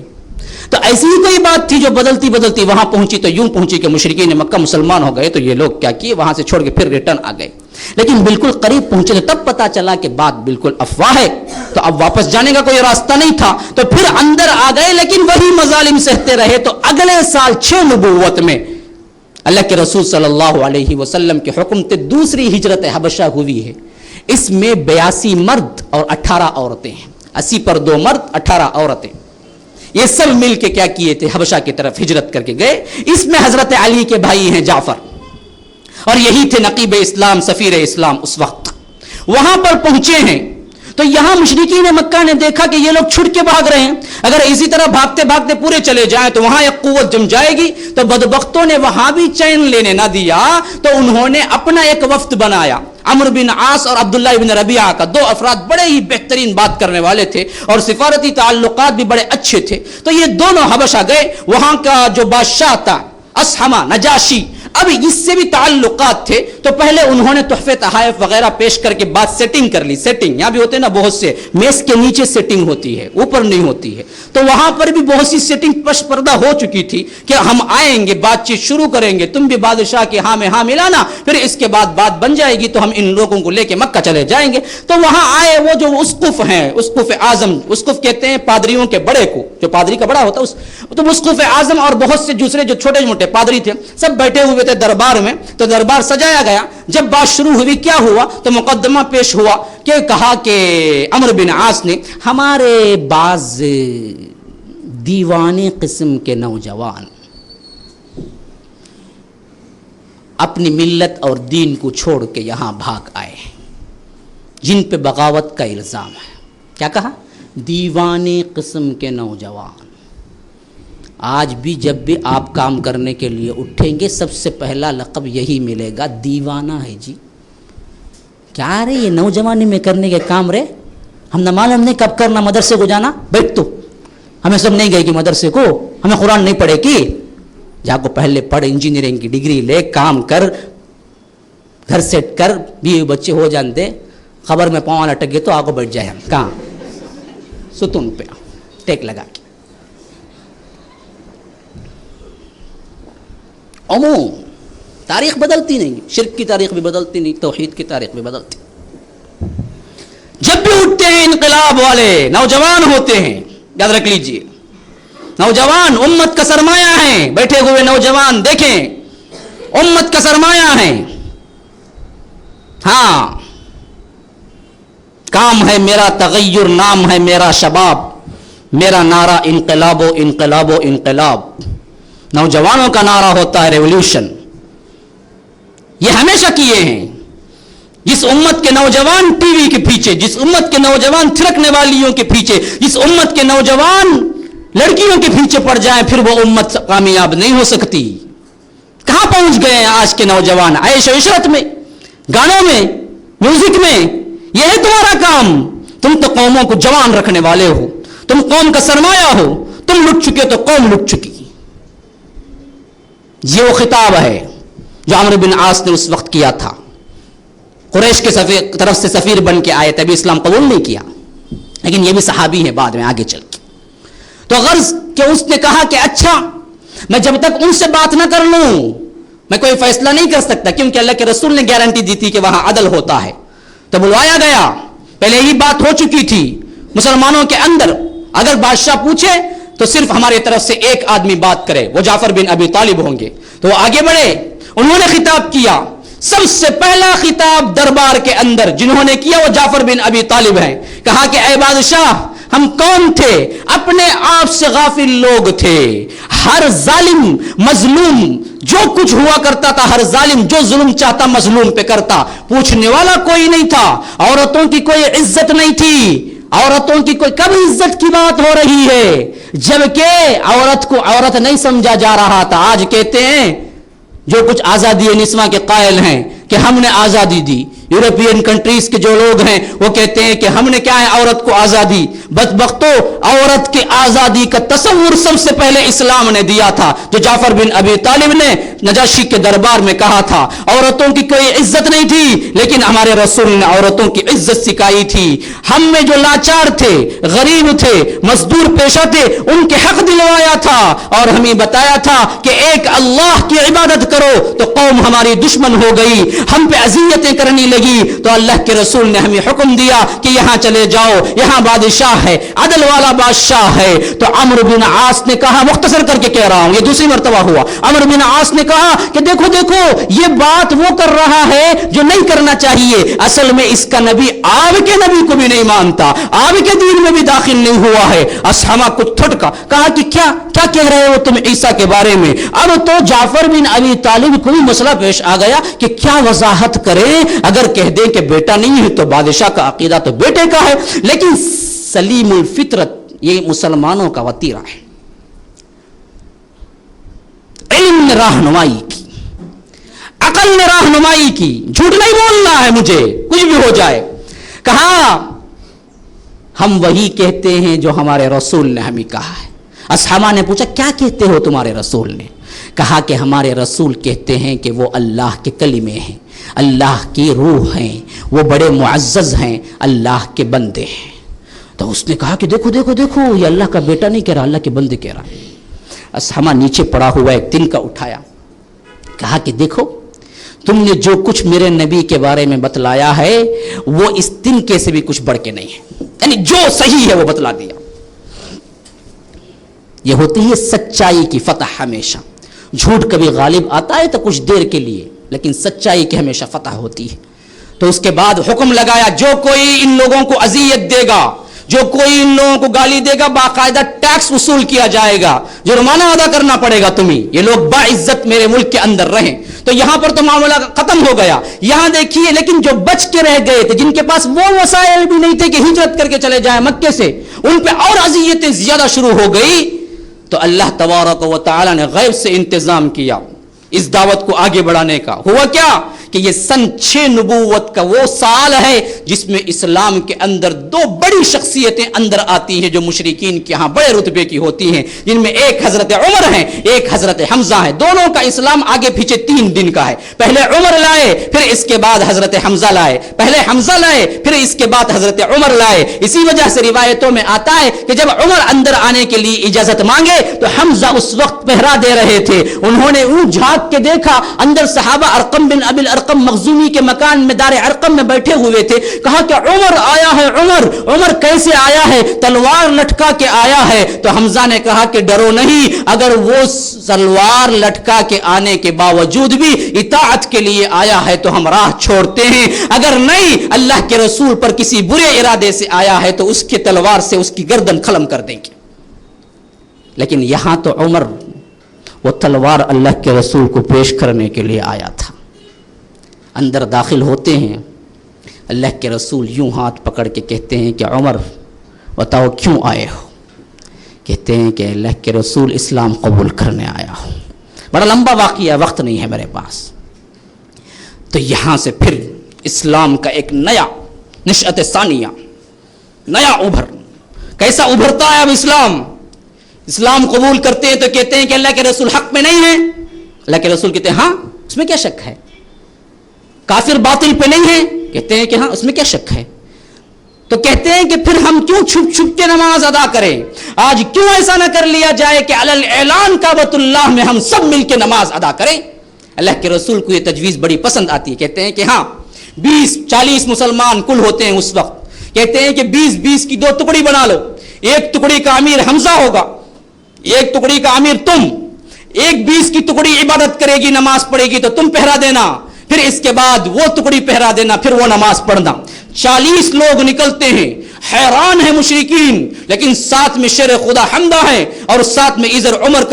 تو ایسی ہی کوئی بات تھی جو بدلتی بدلتی وہاں پہنچی تو یوں پہنچی کہ مشرکین مکہ مسلمان ہو گئے. تو یہ لوگ کیا کیے, وہاں سے چھوڑ کے پھر ریٹرن آ گئے. لیکن بالکل قریب پہنچے تو تب پتا چلا کہ بات بالکل افواہ ہے. تو اب واپس جانے کا کوئی راستہ نہیں تھا, تو پھر اندر آ گئے. لیکن وہی مظالم سہتے رہے. تو اگلے سال 6 نبوت میں اللہ کے رسول صلی اللہ علیہ وسلم کے حکم سے دوسری ہجرت حبشہ ہوئی ہے. اس میں 82 مرد اور 18 عورتیں ہیں. 80 پر 2 مرد 18 عورتیں. یہ سب مل کے کیا کیے تھے, حبشہ کی طرف ہجرت کر کے گئے. اس میں حضرت علی کے بھائی ہیں جعفر, اور یہی تھے نقیب اسلام, سفیر اسلام اس وقت. وہاں پر پہنچے ہیں تو یہاں مشرکین مکہ نے دیکھا کہ یہ لوگ چھٹ کے بھاگ رہے ہیں. اگر اسی طرح بھاگتے بھاگتے پورے چلے جائیں تو وہاں ایک قوت جم جائے گی. تو بدبختوں نے وہاں بھی چین لینے نہ دیا, تو انہوں نے اپنا ایک وفد بنایا. عمرو بن عاص اور عبداللہ بن ربیعہ کا, 2 افراد بڑے ہی بہترین بات کرنے والے تھے اور سفارتی تعلقات بھی بڑے اچھے تھے. تو یہ دونوں حبشہ گئے. وہاں کا جو بادشاہ تھا اسحمہ نجاشی, اب اس سے بھی تعلقات تھے. تو پہلے انہوں نے تحفے تحائف وغیرہ پیش کر کے بات سیٹنگ کر لی. سیٹنگ یہاں بھی ہوتے ہیں نا, بہت سے میز کے نیچے سیٹنگ ہوتی ہے, اوپر نہیں ہوتی ہے. تو وہاں پر بھی بہت سی سیٹنگ پش پردہ ہو چکی تھی کہ ہم آئیں گے, بات چیت شروع کریں گے, تم بھی بادشاہ کے ہاں میں ہاں ملانا, پھر اس کے بعد بات بن جائے گی تو ہم ان لوگوں کو لے کے مکہ چلے جائیں گے. تو وہاں آئے وہ جو اسقف ہیں, اسقف اعظم, اسقف کہتے ہیں پادریوں کے بڑے کو, جو پادری کا بڑا ہوتا ہے تو اسقف اعظم, اور بہت سے دوسرے جو چھوٹے موٹے پادری تھے, سب بیٹھے ہوئے تھے دربار میں. تو دربار سجایا گیا. جب بات شروع ہوئی کیا ہوا, تو مقدمہ پیش ہوا کہ کہا کہ عمرو بن عاص نے, ہمارے بعض دیوانے قسم کے نوجوان اپنی ملت اور دین کو چھوڑ کے یہاں بھاگ آئے, جن پہ بغاوت کا الزام ہے. کیا کہا؟ دیوانے قسم کے نوجوان. آج بھی جب بھی آپ کام کرنے کے لیے اٹھیں گے سب سے پہلا لقب یہی ملے گا, دیوانہ ہے جی. کیا رے یہ نوجوانی میں کرنے کے کام رے, ہم نہ معلوم نہیں کب کرنا, مدرسے کو جانا, بیٹھ تو ہمیں سب نہیں گئے کہ مدرسے کو, ہمیں قرآن نہیں پڑھے کی, جا کو پہلے پڑھ, انجینئرنگ کی ڈگری لے, کام کر, گھر سیٹ کر, بیوی بچے ہو جانتے, خبر میں پاؤں لٹک گئے تو آگے بیٹھ جائے ہم کہاں ستون پہ ٹیک لگا کے. عموم تاریخ بدلتی نہیں, شرک کی تاریخ بھی بدلتی نہیں, توحید کی تاریخ بھی بدلتی. جب بھی اٹھتے ہیں انقلاب والے نوجوان ہوتے ہیں, یاد رکھ لیجئے, نوجوان امت کا سرمایہ ہیں. بیٹھے ہوئے نوجوان دیکھیں, امت کا سرمایہ ہیں. ہاں, کام ہے میرا تغیر, نام ہے میرا شباب, میرا نعرہ انقلاب و انقلاب و انقلاب. نوجوانوں کا نعرہ ہوتا ہے ریولوشن. یہ ہمیشہ کیے ہیں. جس امت کے نوجوان ٹی وی کے پیچھے, جس امت کے نوجوان تھرکنے والیوں کے پیچھے, جس امت کے نوجوان لڑکیوں کے پیچھے پڑ جائیں, پھر وہ امت کامیاب نہیں ہو سکتی. کہاں پہنچ گئے ہیں آج کے نوجوان؟ عیش و عشرت میں, گانوں میں, میوزک میں. یہ ہے تمہارا کام. تم تو قوموں کو جوان رکھنے والے ہو, تم قوم کا سرمایہ ہو. تم لٹ چکے تو قوم لٹ چکی. یہ وہ خطاب ہے جو عمرو بن عاص نے اس وقت کیا تھا. قریش کے طرف سے سفیر بن کے آئے, تبھی اسلام قبول نہیں کیا, لیکن یہ بھی صحابی ہیں بعد میں آگے چل کے. تو غرض کہ اس نے کہا کہ اچھا, میں جب تک ان سے بات نہ کر لوں میں کوئی فیصلہ نہیں کر سکتا, کیونکہ اللہ کے رسول نے گارنٹی دی تھی کہ وہاں عدل ہوتا ہے. تو بلوایا گیا. پہلے ہی بات ہو چکی تھی مسلمانوں کے اندر, اگر بادشاہ پوچھے تو صرف ہماری طرف سے ایک آدمی بات کرے, وہ جعفر بن ابی طالب ہوں گے. تو وہ آگے بڑھے, انہوں نے خطاب کیا. سب سے پہلا خطاب دربار کے اندر جنہوں نے کیا وہ جعفر بن ابی طالب ہیں. کہا کہ اے بادشاہ, ہم کون تھے؟ اپنے آپ سے غافل لوگ تھے. ہر ظالم مظلوم, جو کچھ ہوا کرتا تھا, ہر ظالم جو ظلم چاہتا مظلوم پہ کرتا. پوچھنے والا کوئی نہیں تھا. عورتوں کی کوئی عزت نہیں تھی. عورتوں کی کوئی کب عزت کی بات ہو رہی ہے جبکہ عورت کو عورت نہیں سمجھا جا رہا تھا. آج کہتے ہیں جو کچھ آزادی نسواں کے قائل ہیں کہ ہم نے آزادی دی. یورپین کنٹریز کے جو لوگ ہیں وہ کہتے ہیں کہ ہم نے کیا ہے عورت کو آزادی. بدبختو, عورت کی آزادی کا تصور سب سے پہلے اسلام نے دیا تھا, جو جعفر بن ابی طالب نے نجاشی کے دربار میں کہا تھا. عورتوں کی کوئی عزت نہیں تھی, لیکن ہمارے رسول نے عورتوں کی عزت سکھائی تھی. ہم میں جو لاچار تھے, غریب تھے, مزدور پیشہ تھے, ان کے حق دلوایا تھا اور ہمیں بتایا تھا کہ ایک اللہ کی عبادت کرو. تو قوم ہماری دشمن ہو گئی, ہم پہ اذیتیں کرنے لگی. تو اللہ کے رسول نے ہمیں حکم دیا کہ یہاں چلے جاؤ, یہاں بادشاہ ہے, عدل والا بادشاہ ہے. تو عمرو بن عاص نے کہا, مختصر کر کے کہہ رہا ہوں, یہ دوسری مرتبہ ہوا, عمرو بن عاص نے کہا کہ دیکھو دیکھو, یہ بات وہ کر رہا ہے جو نہیں کرنا چاہیے. اصل میں اس کا نبی آپ کے نبی کو بھی نہیں مانتا, آپ کے دین میں بھی داخل نہیں ہوا ہے. اصحابہ کو تھٹکا, کہا کہ کیا کہہ رہے ہو تم عیسیٰ کے بارے میں؟ اب تو جعفر بن ابی طالب کو بھی مسئلہ پیش آ گیا کہ کیا وضاحت کرے. اگر کہہ دیں کہ بیٹا نہیں ہے تو بادشاہ کا عقیدہ تو بیٹے کا ہے, لیکن سلیم الفطرت یہ مسلمانوں کا وتیرہ ہے. علم نے رہنمائی کی, عقل نے رہنمائی کی. جھوٹ نہیں بولنا ہے مجھے, کچھ بھی ہو جائے. کہا ہم وہی کہتے ہیں جو ہمارے رسول نے ہمیں کہا ہے. اصحابہ نے پوچھا کیا کہتے ہو تمہارے رسول نے؟ کہا کہ ہمارے رسول کہتے ہیں کہ وہ اللہ کے کلمے ہیں, اللہ کی روح ہیں, وہ بڑے معزز ہیں, اللہ کے بندے ہیں. تو اس نے کہا کہ دیکھو دیکھو دیکھو, یہ اللہ کا بیٹا نہیں کہہ رہا, اللہ کے بندے کہہ رہا. اصحابہ نیچے پڑا ہوا ایک دن کا اٹھایا, کہا کہ دیکھو تم نے جو کچھ میرے نبی کے بارے میں بتلایا ہے وہ اس دن کے سے بھی کچھ بڑھ کے نہیں ہے, یعنی جو صحیح ہے وہ بتلا دیا. یہ ہوتی ہے سچائی کی فتح. ہمیشہ جھوٹ کبھی غالب آتا ہے تو کچھ دیر کے لیے, لیکن سچائی کی ہمیشہ فتح ہوتی ہے. تو اس کے بعد حکم لگایا, جو کوئی ان لوگوں کو اذیت دے گا, جو کوئی ان لوگوں کو گالی دے گا, باقاعدہ ٹیکس وصول کیا جائے گا, جرمانہ ادا کرنا پڑے گا تمہیں. یہ لوگ باعزت میرے ملک کے اندر رہیں. تو یہاں پر تو معاملہ ختم ہو گیا. یہاں دیکھیے, لیکن جو بچ کے رہ گئے تھے, جن کے پاس وہ وسائل بھی نہیں تھے کہ ہجرت کر کے چلے جائیں مکے سے, ان پہ اور اذیتیں زیادہ شروع ہو گئی. تو اللہ تبارک و تعالی نے غیب سے انتظام کیا اس دعوت کو آگے بڑھانے کا. ہوا کیا کہ یہ سن 6 نبوت کا وہ سال ہے جس میں اسلام کے اندر 2 بڑی شخصیتیں اندر آتی ہیں جو مشرکین کے ہاں بڑے رتبے کی ہوتی ہیں, جن میں ایک حضرت عمر ہیں, ایک حضرت حمزہ ہیں. دونوں کا اسلام آگے پیچھے 3 دن کا ہے. پہلے عمر لائے, پھر اس کے بعد حضرت حمزہ لائے. پہلے حمزہ لائے, پھر اس کے بعد حضرت عمر لائے. اسی وجہ سے روایتوں میں آتا ہے کہ جب عمر اندر آنے کے لیے اجازت مانگے تو حمزہ اس وقت پہرا دے رہے تھے. انہوں نے اون جھانک کے دیکھا, اندر صحابہ ارقم بن ابی الارقم مخزومی کے مکان میں دار ارقم میں بیٹھے ہوئے تھے. کہا کہ عمر آیا ہے, عمر کیسے آیا ہے؟ تلوار لٹکا کے آیا ہے. تو حمزہ نے کہا کہ ڈرو نہیں, اگر وہ تلوار لٹکا کے آنے کے باوجود بھی اطاعت کے لیے آیا ہے تو ہم راہ چھوڑتے ہیں, اگر نہیں اللہ کے رسول پر کسی برے ارادے سے آیا ہے تو اس کے تلوار سے اس کی گردن قلم کر دیں گے. لیکن یہاں تو عمر وہ تلوار اللہ کے رسول کو پیش کرنے کے لیے آیا تھا. اندر داخل ہوتے ہیں، اللہ کے رسول یوں ہاتھ پکڑ کے کہتے ہیں کہ عمر بتاؤ کیوں آئے ہو؟ کہتے ہیں کہ اللہ کے رسول اسلام قبول کرنے آیا ہوں۔ بڑا لمبا واقعہ، وقت نہیں ہے میرے پاس۔ تو یہاں سے پھر اسلام کا ایک نیا نشأت ثانیہ، نیا ابھر، کیسا ابھرتا ہے اب اسلام قبول کرتے ہیں تو کہتے ہیں کہ اللہ کے رسول حق میں نہیں ہے۔ اللہ کے رسول کہتے ہیں ہاں اس میں کیا شک ہے؟ کافر باطل پہ نہیں ہے؟ کہتے ہیں کہ ہاں اس میں کیا شک ہے؟ تو کہتے ہیں کہ پھر ہم کیوں چھپ چھپ کے نماز ادا کریں؟ آج کیوں ایسا نہ کر لیا جائے کہ علی الاعلان کعبۃ اللہ میں ہم سب مل کے نماز ادا کریں؟ اللہ کے رسول کو یہ تجویز بڑی پسند آتی ہے۔ کہتے ہیں کہ ہاں 20-40 مسلمان کل ہوتے ہیں اس وقت، کہتے ہیں کہ 20-20 کی 2 ٹکڑی بنا لو، ایک ٹکڑی کا امیر حمزہ ہوگا، ایک ٹکڑی کا امیر تم، ایک 20 کی ٹکڑی عبادت کرے گی، نماز پڑھے گی تو تم پہرا دینا، پھر اس کے بعد وہ ٹکڑی پہرا دینا، پھر وہ نماز پڑھنا۔ 40 لوگ نکلتے ہیں، حیران ہے مشرکین، لیکن ساتھ میں شیر خدا حمدہ ہے اور ساتھ میں ادھر عمر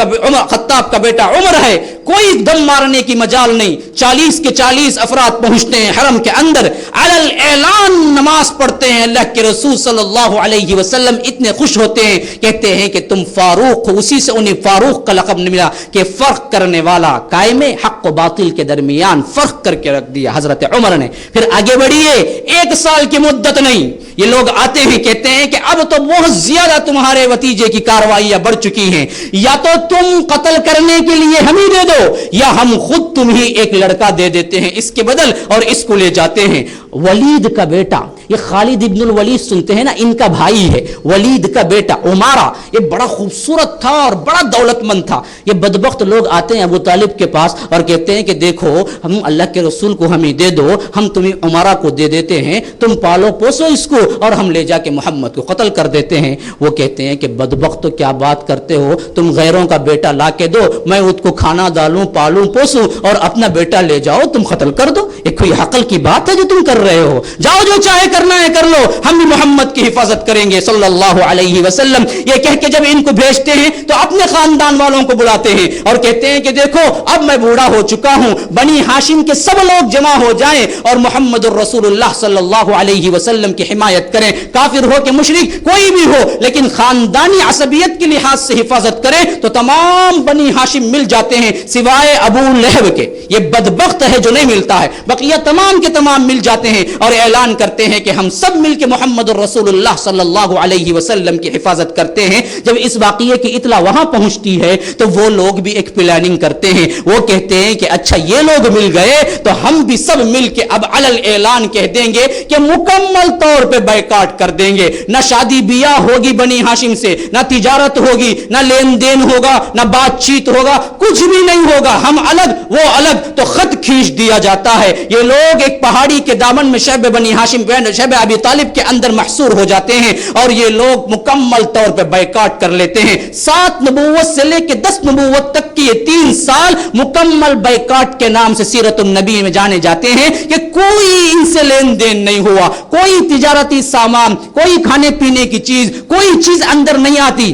خطاب کا بیٹا عمر ہے، کوئی دم مارنے کی مجال نہیں۔ 40 کے 40 افراد پہنچتے ہیں حرم کے اندر، علی الاعلان نماز پڑھتے ہیں۔ اللہ کے رسول صلی اللہ علیہ وسلم اتنے خوش ہوتے ہیں، کہتے ہیں کہ تم فاروق ہو، اسی سے انہیں فاروق کا لقب ملا کہ فرق کرنے والا، قائم حق و باطل کے درمیان فرق کر کے رکھ دیا حضرت عمر نے۔ پھر آگے بڑھیے، 1 سال کی مدت نہیں، یہ لوگ آتے ہیں، کہتے ہیں کہ اب تو بہت زیادہ تمہارے بھتیجے کی کارروائیاں بڑھ چکی ہیں، یا تو تم قتل کرنے کے لیے ہم ہی دے دو یا ہم خود تمہیں ایک لڑکا دے دیتے ہیں اس کے بدل، اور اس کو لے جاتے ہیں۔ ولید کا بیٹا، یہ خالد ابن الولید سنتے ہیں نا، ان کا بھائی ہے، ولید کا بیٹا عمارہ، یہ بڑا خوبصورت تھا اور بڑا دولت مند تھا۔ یہ بدبخت لوگ آتے ہیں ابو طالب کے پاس اور کہتے ہیں کہ دیکھو ہم اللہ کے رسول کو ہمیں دے دو، ہم تمہیں عمارہ کو دے دیتے ہیں، تم پالو پوسو اس کو اور ہم لے جا کے محمد کو قتل کر دیتے ہیں۔ وہ کہتے ہیں کہ بدبخت تو کیا بات کرتے ہو، تم غیروں کا بیٹا لا کے دو، میں اس کو کھانا ڈالوں پالوں پوسوں، اور اپنا بیٹا لے جاؤ تم قتل کر دو، یہ کوئی عقل کی بات ہے جو تم کر رہے ہو؟ جاؤ جو چاہے کرنا ہے کر لو، ہم بھی محمد کی حفاظت کریں گے صلی اللہ علیہ وسلم۔ یہ کہہ کے جب ان کو بھیجتے ہیں تو اپنے خاندان والوں کو بلاتے ہیں اور کہتے ہیں کہ دیکھو اب میں بوڑھا ہو چکا ہوں، بنی ہاشم کے سب لوگ جمع ہو جائیں اور محمد الرسول اللہ صلی اللہ علیہ وسلم کی حمایت کریں، کافر ہو کہ مشرک کوئی بھی ہو، لیکن خاندانی عصبیت کے لحاظ سے حفاظت کریں۔ تو تمام بنی ہاشم مل جاتے ہیں سوائے ابو لہب کے، یہ بدبخت ہے جو نہیں ملتا ہے، بقیہ تمام کے تمام مل جاتے ہیں اور اعلان کرتے ہیں کہ ہم سب مل کے محمد الرسول اللہ صلی اللہ علیہ وسلم کی حفاظت کرتے ہیں۔ جب اس واقعے کی اطلاع وہاں پہنچتی ہے تو وہ لوگ بھی ایک پلاننگ کرتے ہیں، وہ کہتے ہیں کہ اچھا یہ لوگ مل گئے تو ہم بھی سب مل کے اب علی الاعلان کہہ دیں گے کہ مکمل طور پہ بائیکاٹ کر دیں گے، نہ شادی بیاہ ہوگی بنی ہاشم سے، نہ تجارت ہوگی، نہ لین دین ہوگا، نہ بات چیت ہوگا، کچھ بھی نہیں ہوگا، ہم الگ وہ الگ۔ تو خط کھینچ دیا جاتا ہے، یہ لوگ ایک پہاڑی کے دامن میں شیب بنی ہاشم شیب ابی طالب کے اندر محصور ہو جاتے ہیں اور یہ لوگ مکمل طور پہ بائیکاٹ کر لیتے ہیں۔ 7 نبوت سے لے کے 10 نبوت تک کی یہ 3 سال مکمل بائیکاٹ کے نام سے سیرت النبی میں جانے جاتے ہیں کہ کوئی ان سے لین دین نہیں ہوا، کوئی تجارتی سامان، کوئی کھانے پینے کی چیز، کوئی چیز اندر نہیں آتی،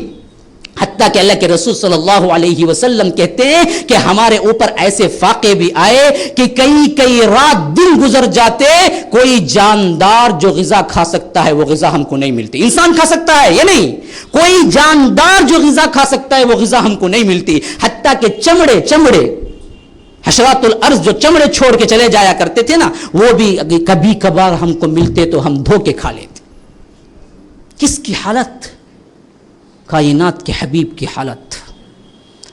حتیٰ کہ اللہ کے رسول صلی اللہ علیہ وسلم کہتے ہیں کہ ہمارے اوپر ایسے فاقے بھی آئے کہ کئی رات دن گزر جاتے، کوئی جاندار جو غذا کھا سکتا ہے وہ غذا ہم کو نہیں ملتی۔ انسان کھا سکتا ہے یہ نہیں، کوئی جاندار جو غذا کھا سکتا ہے وہ غذا ہم کو نہیں ملتی، حتیٰ کہ چمڑے حشرات الارض جو چمڑے چھوڑ کے چلے جایا کرتے تھے نا، وہ بھی کبھی کبھار ہم کو ملتے تو ہم دھو کے کھا لیتے۔ کس کی حالت؟ کائنات کے حبیب کی حالت۔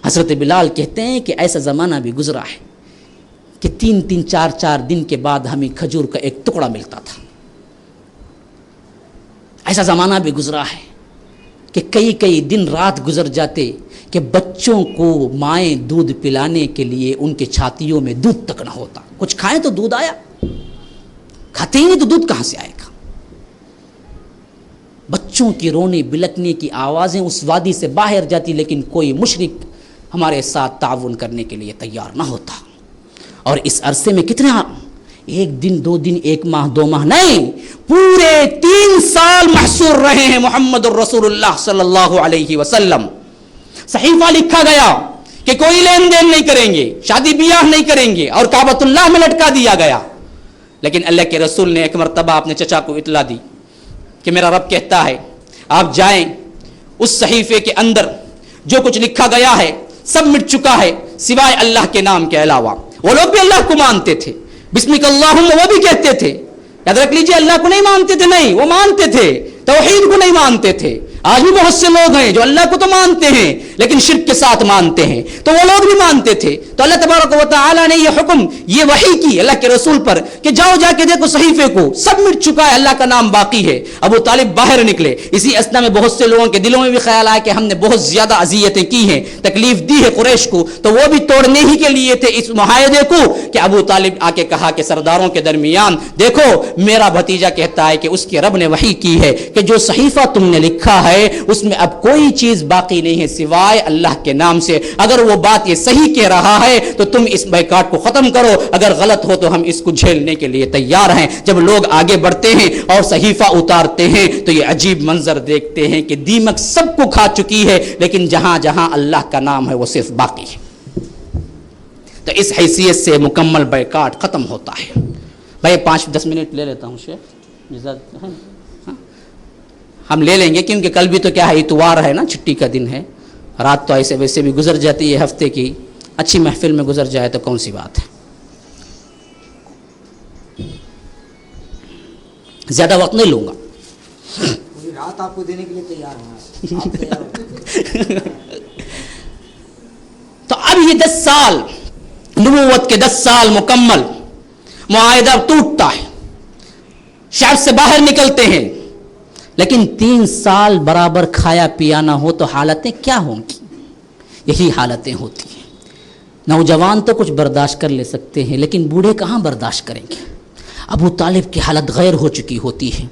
حضرت بلال کہتے ہیں کہ ایسا زمانہ بھی گزرا ہے کہ 3-3 4-4 دن کے بعد ہمیں کھجور کا ایک ٹکڑا ملتا تھا۔ ایسا زمانہ بھی گزرا ہے کہ کئی دن رات گزر جاتے کہ بچوں کو مائیں دودھ پلانے کے لیے ان کے چھاتیوں میں دودھ تک نہ ہوتا۔ کچھ کھائیں تو دودھ آیا، کھاتے ہی نہیں تو دودھ کہاں سے آئے گا؟ بچوں کی رونے بلکنے کی آوازیں اس وادی سے باہر جاتی، لیکن کوئی مشرک ہمارے ساتھ تعاون کرنے کے لیے تیار نہ ہوتا۔ اور اس عرصے میں کتنے، 1 دن 2 دن 1 ماہ 2 ماہ نہیں، پورے 3 سال محصور رہے ہیں محمد الرسول اللہ صلی اللہ علیہ وسلم۔ صحیفہ لکھا گیا کہ کوئی لین دین نہیں کریں گے، شادی بیاہ نہیں کریں گے، اور کعبۃ اللہ میں لٹکا دیا گیا۔ لیکن اللہ کے رسول نے ایک مرتبہ اپنے چچا کو اطلاع دی کہ میرا رب کہتا ہے آپ جائیں اس صحیفے کے اندر جو کچھ لکھا گیا ہے سب مٹ چکا ہے سوائے اللہ کے نام کے علاوہ. وہ لوگ بھی اللہ کو مانتے تھے, بسمک اللہم وہ بھی کہتے تھے. یاد رکھ لیجیے, اللہ کو نہیں مانتے تھے, نہیں, وہ مانتے تھے, توحید کو نہیں مانتے تھے. آج بھی بہت سے لوگ ہیں جو اللہ کو تو مانتے ہیں لیکن شرک کے ساتھ مانتے ہیں, تو وہ لوگ بھی مانتے تھے. تو اللہ تبارک و تعالی نے یہ حکم, یہ وحی کی اللہ کے رسول پر کہ جاؤ جا کے دیکھو صحیفے کو, سب مٹ چکا ہے, اللہ کا نام باقی ہے. ابو طالب باہر نکلے. اسی اسنا میں بہت سے لوگوں کے دلوں میں بھی خیال آیا کہ ہم نے بہت زیادہ اذیتیں کی ہیں, تکلیف دی ہے قریش کو, تو وہ بھی توڑنے ہی کے لیے تھے اس معاہدے کو کہ ابو طالب آ کے کہا کہ سرداروں کے درمیان دیکھو میرا بھتیجا کہتا ہے کہ اس کے رب نے وحی کی ہے کہ جو صحیفہ تم نے لکھا ہے اس میں اب کوئی چیز باقی نہیں ہے سوائے اللہ کے نام سے. اگر وہ بات یہ صحیح کہہ رہا ہے تو تم اس بائیکاٹ کو ختم کرو, اگر غلط ہو تو ہم اس کو جھیلنے کے لیے تیار ہیں. جب لوگ آگے بڑھتے ہیں اور صحیفہ اتارتے ہیں تو یہ عجیب منظر دیکھتے ہیں کہ دیمک سب کو کھا چکی ہے لیکن جہاں جہاں اللہ کا نام ہے وہ صرف باقی ہے. تو اس حیثیت سے مکمل بائیکاٹ ختم ہوتا ہے. بھائی 5-10 منٹ لے لیتا ہوں شیخ, ہم لے لیں گے کیونکہ کل بھی تو کیا ہے, اتوار ہے نا, چھٹی کا دن ہے. رات تو ایسے ویسے بھی گزر جاتی ہے, ہفتے کی اچھی محفل میں گزر جائے تو کون سی بات ہے. زیادہ وقت نہیں لوں گا, پوری رات آپ کو دینے کے لیے تیار ہیں. تو اب یہ 10 سال نبوت کے 10 سال مکمل, معاہدہ ٹوٹتا ہے, شعب سے باہر نکلتے ہیں, لیکن 3 سال برابر کھایا پیا نہ ہو تو حالتیں کیا ہوں گی؟ یہی حالتیں ہوتی ہیں. نوجوان تو کچھ برداشت کر لے سکتے ہیں لیکن بوڑھے کہاں برداشت کریں گے. ابو طالب کی حالت غیر ہو چکی ہوتی ہے,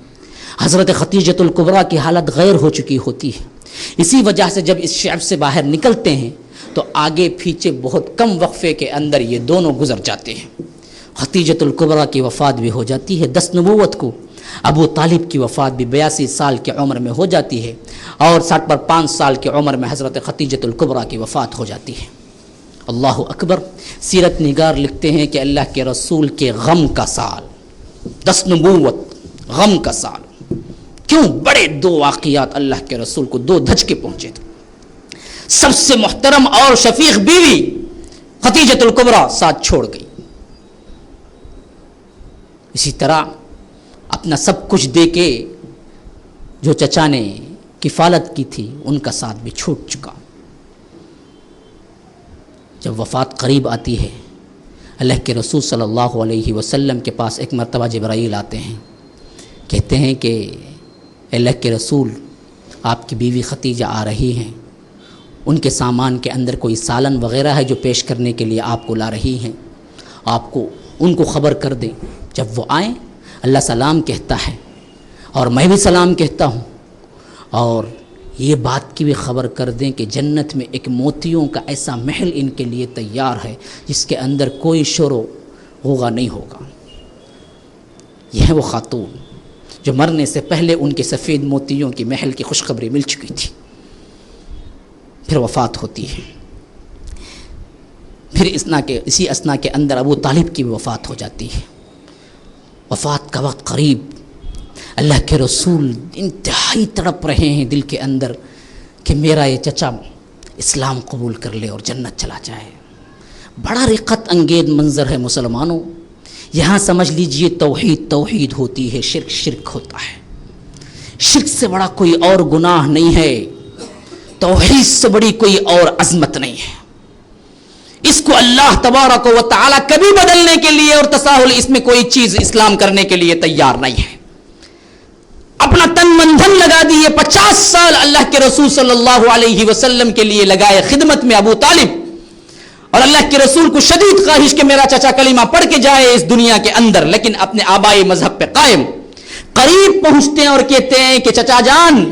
حضرت خدیجۃ الکبریٰ کی حالت غیر ہو چکی ہوتی ہے. اسی وجہ سے جب اس شعب سے باہر نکلتے ہیں تو آگے پیچھے بہت کم وقفے کے اندر یہ دونوں گزر جاتے ہیں. خدیجۃ الکبریٰ کی وفات بھی ہو جاتی ہے 10 نبوت کو, ابو طالب کی وفات بھی 82 سال کی عمر میں ہو جاتی ہے, اور 60 پر 5 سال کی عمر میں حضرت خدیجۃ الکبریٰ کی وفات ہو جاتی ہے. اللہ اکبر. سیرت نگار لکھتے ہیں کہ اللہ کے رسول کے غم کا سال, 10 نبوت غم کا سال. کیوں؟ بڑے 2 واقعات اللہ کے رسول کو 2 دھچکے پہنچے تھے. سب سے محترم اور شفیق بیوی خدیجۃ الکبریٰ ساتھ چھوڑ گئی. اسی طرح اپنا سب کچھ دے کے جو چچا نے کفالت کی تھی ان کا ساتھ بھی چھوٹ چکا. جب وفات قریب آتی ہے اللہ کے رسول صلی اللہ علیہ وسلم کے پاس ایک مرتبہ جبرائیل آتے ہیں, کہتے ہیں کہ اللہ کے رسول آپ کی بیوی خدیجہ آ رہی ہیں, ان کے سامان کے اندر کوئی سالن وغیرہ ہے جو پیش کرنے کے لیے آپ کو لا رہی ہیں, آپ کو ان کو خبر کر دیں. جب وہ آئیں اللہ سلام کہتا ہے اور میں بھی سلام کہتا ہوں, اور یہ بات کی بھی خبر کر دیں کہ جنت میں ایک موتیوں کا ایسا محل ان کے لیے تیار ہے جس کے اندر کوئی شور و غوغا نہیں ہوگا. یہ ہے وہ خاتون جو مرنے سے پہلے ان کے سفید موتیوں کی محل کی خوشخبری مل چکی تھی. پھر وفات ہوتی ہے. پھر اسی اسنا کے اندر ابو طالب کی بھی وفات ہو جاتی ہے. وفات کا وقت قریب, اللہ کے رسول انتہائی تڑپ رہے ہیں دل کے اندر کہ میرا یہ چچا اسلام قبول کر لے اور جنت چلا جائے. بڑا رقت انگیز منظر ہے مسلمانوں. یہاں سمجھ لیجئے توحید توحید ہوتی ہے, شرک شرک ہوتا ہے. شرک سے بڑا کوئی اور گناہ نہیں ہے, توحید سے بڑی کوئی اور عظمت نہیں ہے. اس کو اللہ تبارک و تعالی کبھی بدلنے کے لیے اور تساہل اس میں کوئی چیز اسلام کرنے کے لیے تیار نہیں ہے. اپنا تن من دھن لگا دیے, 50 سال اللہ کے رسول صلی اللہ علیہ وسلم کے لیے لگائے خدمت میں ابو طالب, اور اللہ کے رسول کو شدید خواہش کہ میرا چچا کلمہ پڑھ کے جائے اس دنیا کے اندر, لیکن اپنے آبائی مذہب پہ قائم. قریب پہنچتے ہیں اور کہتے ہیں کہ چچا جان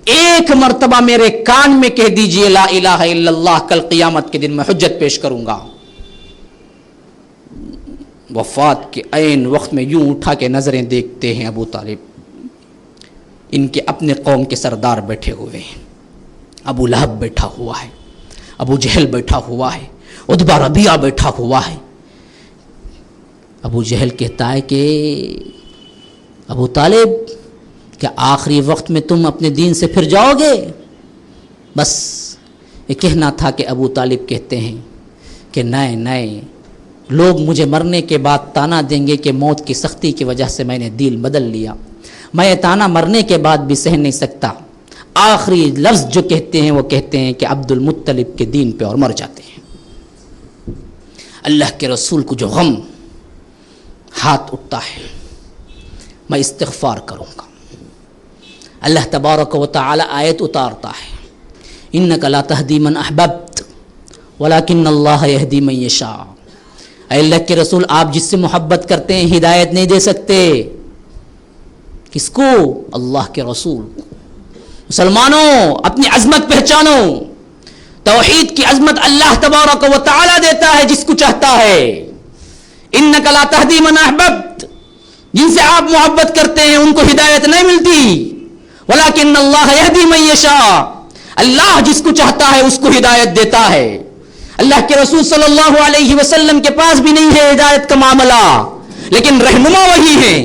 ایک مرتبہ میرے کان میں کہہ دیجئے لا الہ الا اللہ, کل قیامت کے دن میں حجت پیش کروں گا. وفات کے عین وقت میں یوں اٹھا کے نظریں دیکھتے ہیں ابو طالب, ان کے اپنے قوم کے سردار بیٹھے ہوئے ہیں. ابو لہب بیٹھا ہوا ہے, ابو جہل بیٹھا ہوا ہے, عتبہ ربیعہ بیٹھا ہوا ہے. ابو جہل کہتا ہے کہ ابو طالب کیا آخری وقت میں تم اپنے دین سے پھر جاؤ گے؟ بس یہ کہنا تھا کہ ابو طالب کہتے ہیں کہ نئے لوگ مجھے مرنے کے بعد تانا دیں گے کہ موت کی سختی کی وجہ سے میں نے دین بدل لیا، میں یہ تانا مرنے کے بعد بھی سہ نہیں سکتا۔ آخری لفظ جو کہتے ہیں وہ کہتے ہیں کہ عبد المطلب کے دین پہ اور مر جاتے ہیں۔ اللہ کے رسول کو جو غم ہاتھ اٹھتا ہے، میں استغفار کروں گا۔ اللہ تبارک و تعالی آیت اتارتا ہے، انک لا تہدی من احببت ولکن اللہ یہدی من یشاء۔ اے اللہ کے رسول، آپ جس سے محبت کرتے ہیں ہدایت نہیں دے سکتے۔ کس کو؟ اللہ کے رسول۔ مسلمانوں اپنی عظمت پہچانو، توحید کی عظمت اللہ تبارک و تعالی دیتا ہے جس کو چاہتا ہے۔ انک لا تہدی من احببت، جن سے آپ محبت کرتے ہیں ان کو ہدایت نہیں ملتی، ولکن اللہ یہدی من یشاء، اللہ جس کو چاہتا ہے اس کو ہدایت دیتا ہے۔ اللہ کے رسول صلی اللہ علیہ وسلم کے پاس بھی نہیں ہے ہدایت کا معاملہ، لیکن رہنما وہی ہیں،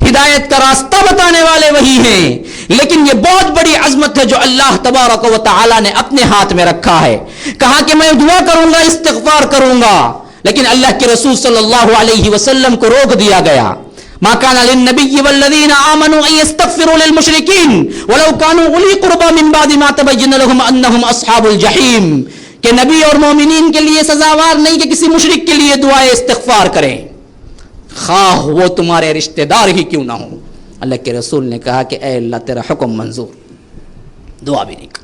ہدایت کا راستہ بتانے والے وہی ہیں، لیکن یہ بہت بڑی عظمت ہے جو اللہ تبارک و تعالی نے اپنے ہاتھ میں رکھا ہے۔ کہا کہ میں دعا کروں گا، استغفار کروں گا، لیکن اللہ کے رسول صلی اللہ علیہ وسلم کو روک دیا گیا۔ ما كان للنبي والذين آمنوا أن يستغفروا للمشركين ولو كانوا أولي قربى من بعد ما تبين لهم أنهم أصحاب الجحيم، کہ نبی اور مومنین کے لیے سزاوار نہیں کہ کسی مشرک کے لیے دعائے استغفار کریں، خواہ وہ تمہارے رشتہ دار ہی کیوں نہ ہوں۔ اللہ کے رسول نے کہا کہ اے اللہ تیرا حکم منظور، دعا بھی نہیں کر۔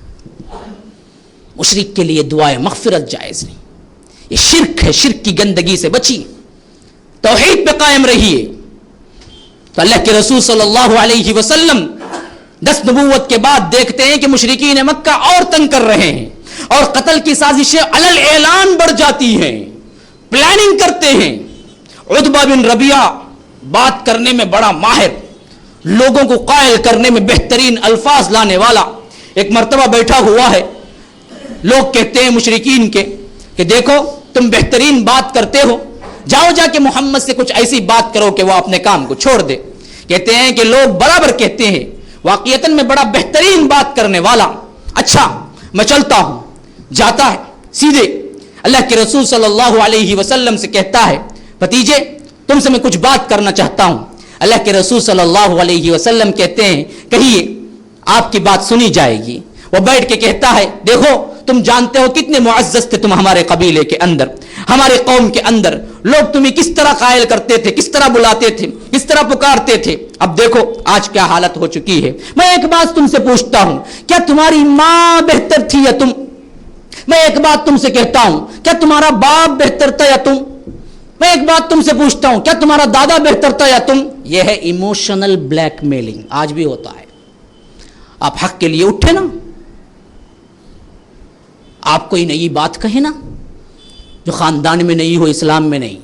مشرک کے لیے دعائے مغفرت جائز نہیں، یہ شرک ہے، شرک کی گندگی سے بچیے، توحید پہ قائم رہیے۔ تو اللہ کے رسول صلی اللہ علیہ وسلم 10 نبوت کے بعد دیکھتے ہیں کہ مشرکین مکہ اور تنگ کر رہے ہیں اور قتل کی سازشیں علل اعلان بڑھ جاتی ہیں، پلاننگ کرتے ہیں۔ عتبہ بن ربیعہ بات کرنے میں بڑا ماہر، لوگوں کو قائل کرنے میں بہترین الفاظ لانے والا، ایک مرتبہ بیٹھا ہوا ہے، لوگ کہتے ہیں مشرکین کے کہ دیکھو تم بہترین بات کرتے ہو، جاؤ جا کے محمد سے کچھ ایسی بات کرو کہ وہ اپنے کام کو چھوڑ دے۔ کہتے ہیں کہ لوگ برابر کہتے ہیں واقعیتاً میں بڑا بہترین بات کرنے والا، اچھا میں چلتا ہوں۔ جاتا ہے، سیدھے اللہ کے رسول صلی اللہ علیہ وسلم سے کہتا ہے بھتیجے تم سے میں کچھ بات کرنا چاہتا ہوں۔ اللہ کے رسول صلی اللہ علیہ وسلم کہتے ہیں کہیے، آپ کی بات سنی جائے گی۔ وہ بیٹھ کے کہتا ہے دیکھو تم جانتے ہو کتنے معزز تھے تم ہمارے قبیلے کے اندر، ہمارے قوم کے اندر، لوگ تمہیں کس طرح قائل کرتے تھے، کس طرح بلاتے تھے، کس طرح پکارتے تھے، اب دیکھو آج کیا حالت ہو چکی ہے۔ میں ایک بات تم سے پوچھتا ہوں، کیا تمہاری ماں بہتر تھی یا تم؟ میں ایک بات تم سے کہتا ہوں، کیا تمہارا باپ بہتر تھا یا تم؟ میں ایک بات تم سے پوچھتا ہوں، کیا تمہارا دادا بہتر تھا یا تم؟ یہ ہے ایموشنل بلیک میلنگ، آج بھی ہوتا ہے۔ آپ حق کے لیے اٹھے نا، آپ کوئی نئی بات کہیں نا جو خاندان میں نہیں ہو، اسلام میں نہیں،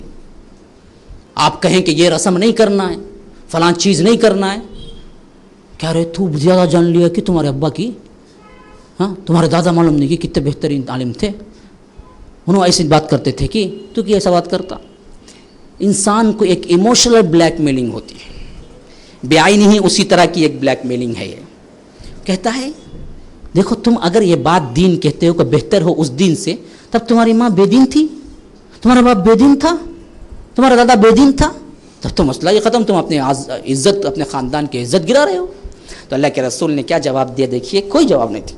آپ کہیں کہ یہ رسم نہیں کرنا ہے، فلاں چیز نہیں کرنا ہے، کہہ رہے تو زیادہ جان لیا کہ تمہارے ابا کی، ہاں تمہارے دادا معلوم نہیں کہ کتنے بہترین عالم تھے، انہوں ایسی بات کرتے تھے کہ تو کی ایسا بات کرتا۔ انسان کو ایک ایموشنل بلیک میلنگ ہوتی ہے، بے آئینی ہی اسی طرح کی ایک بلیک میلنگ ہے۔ یہ کہتا ہے دیکھو تم اگر یہ بات دین کہتے ہو کہ بہتر ہو اس دین سے، تب تمہاری ماں بے دین تھی، تمہارا باپ بے دین تھا، تمہارا دادا بے دین تھا، تب تو مسئلہ یہ ختم، تم اپنے عزت، اپنے خاندان کی عزت گرا رہے ہو۔ تو اللہ کے رسول نے کیا جواب دیا؟ دیکھیے کوئی جواب نہیں تھی،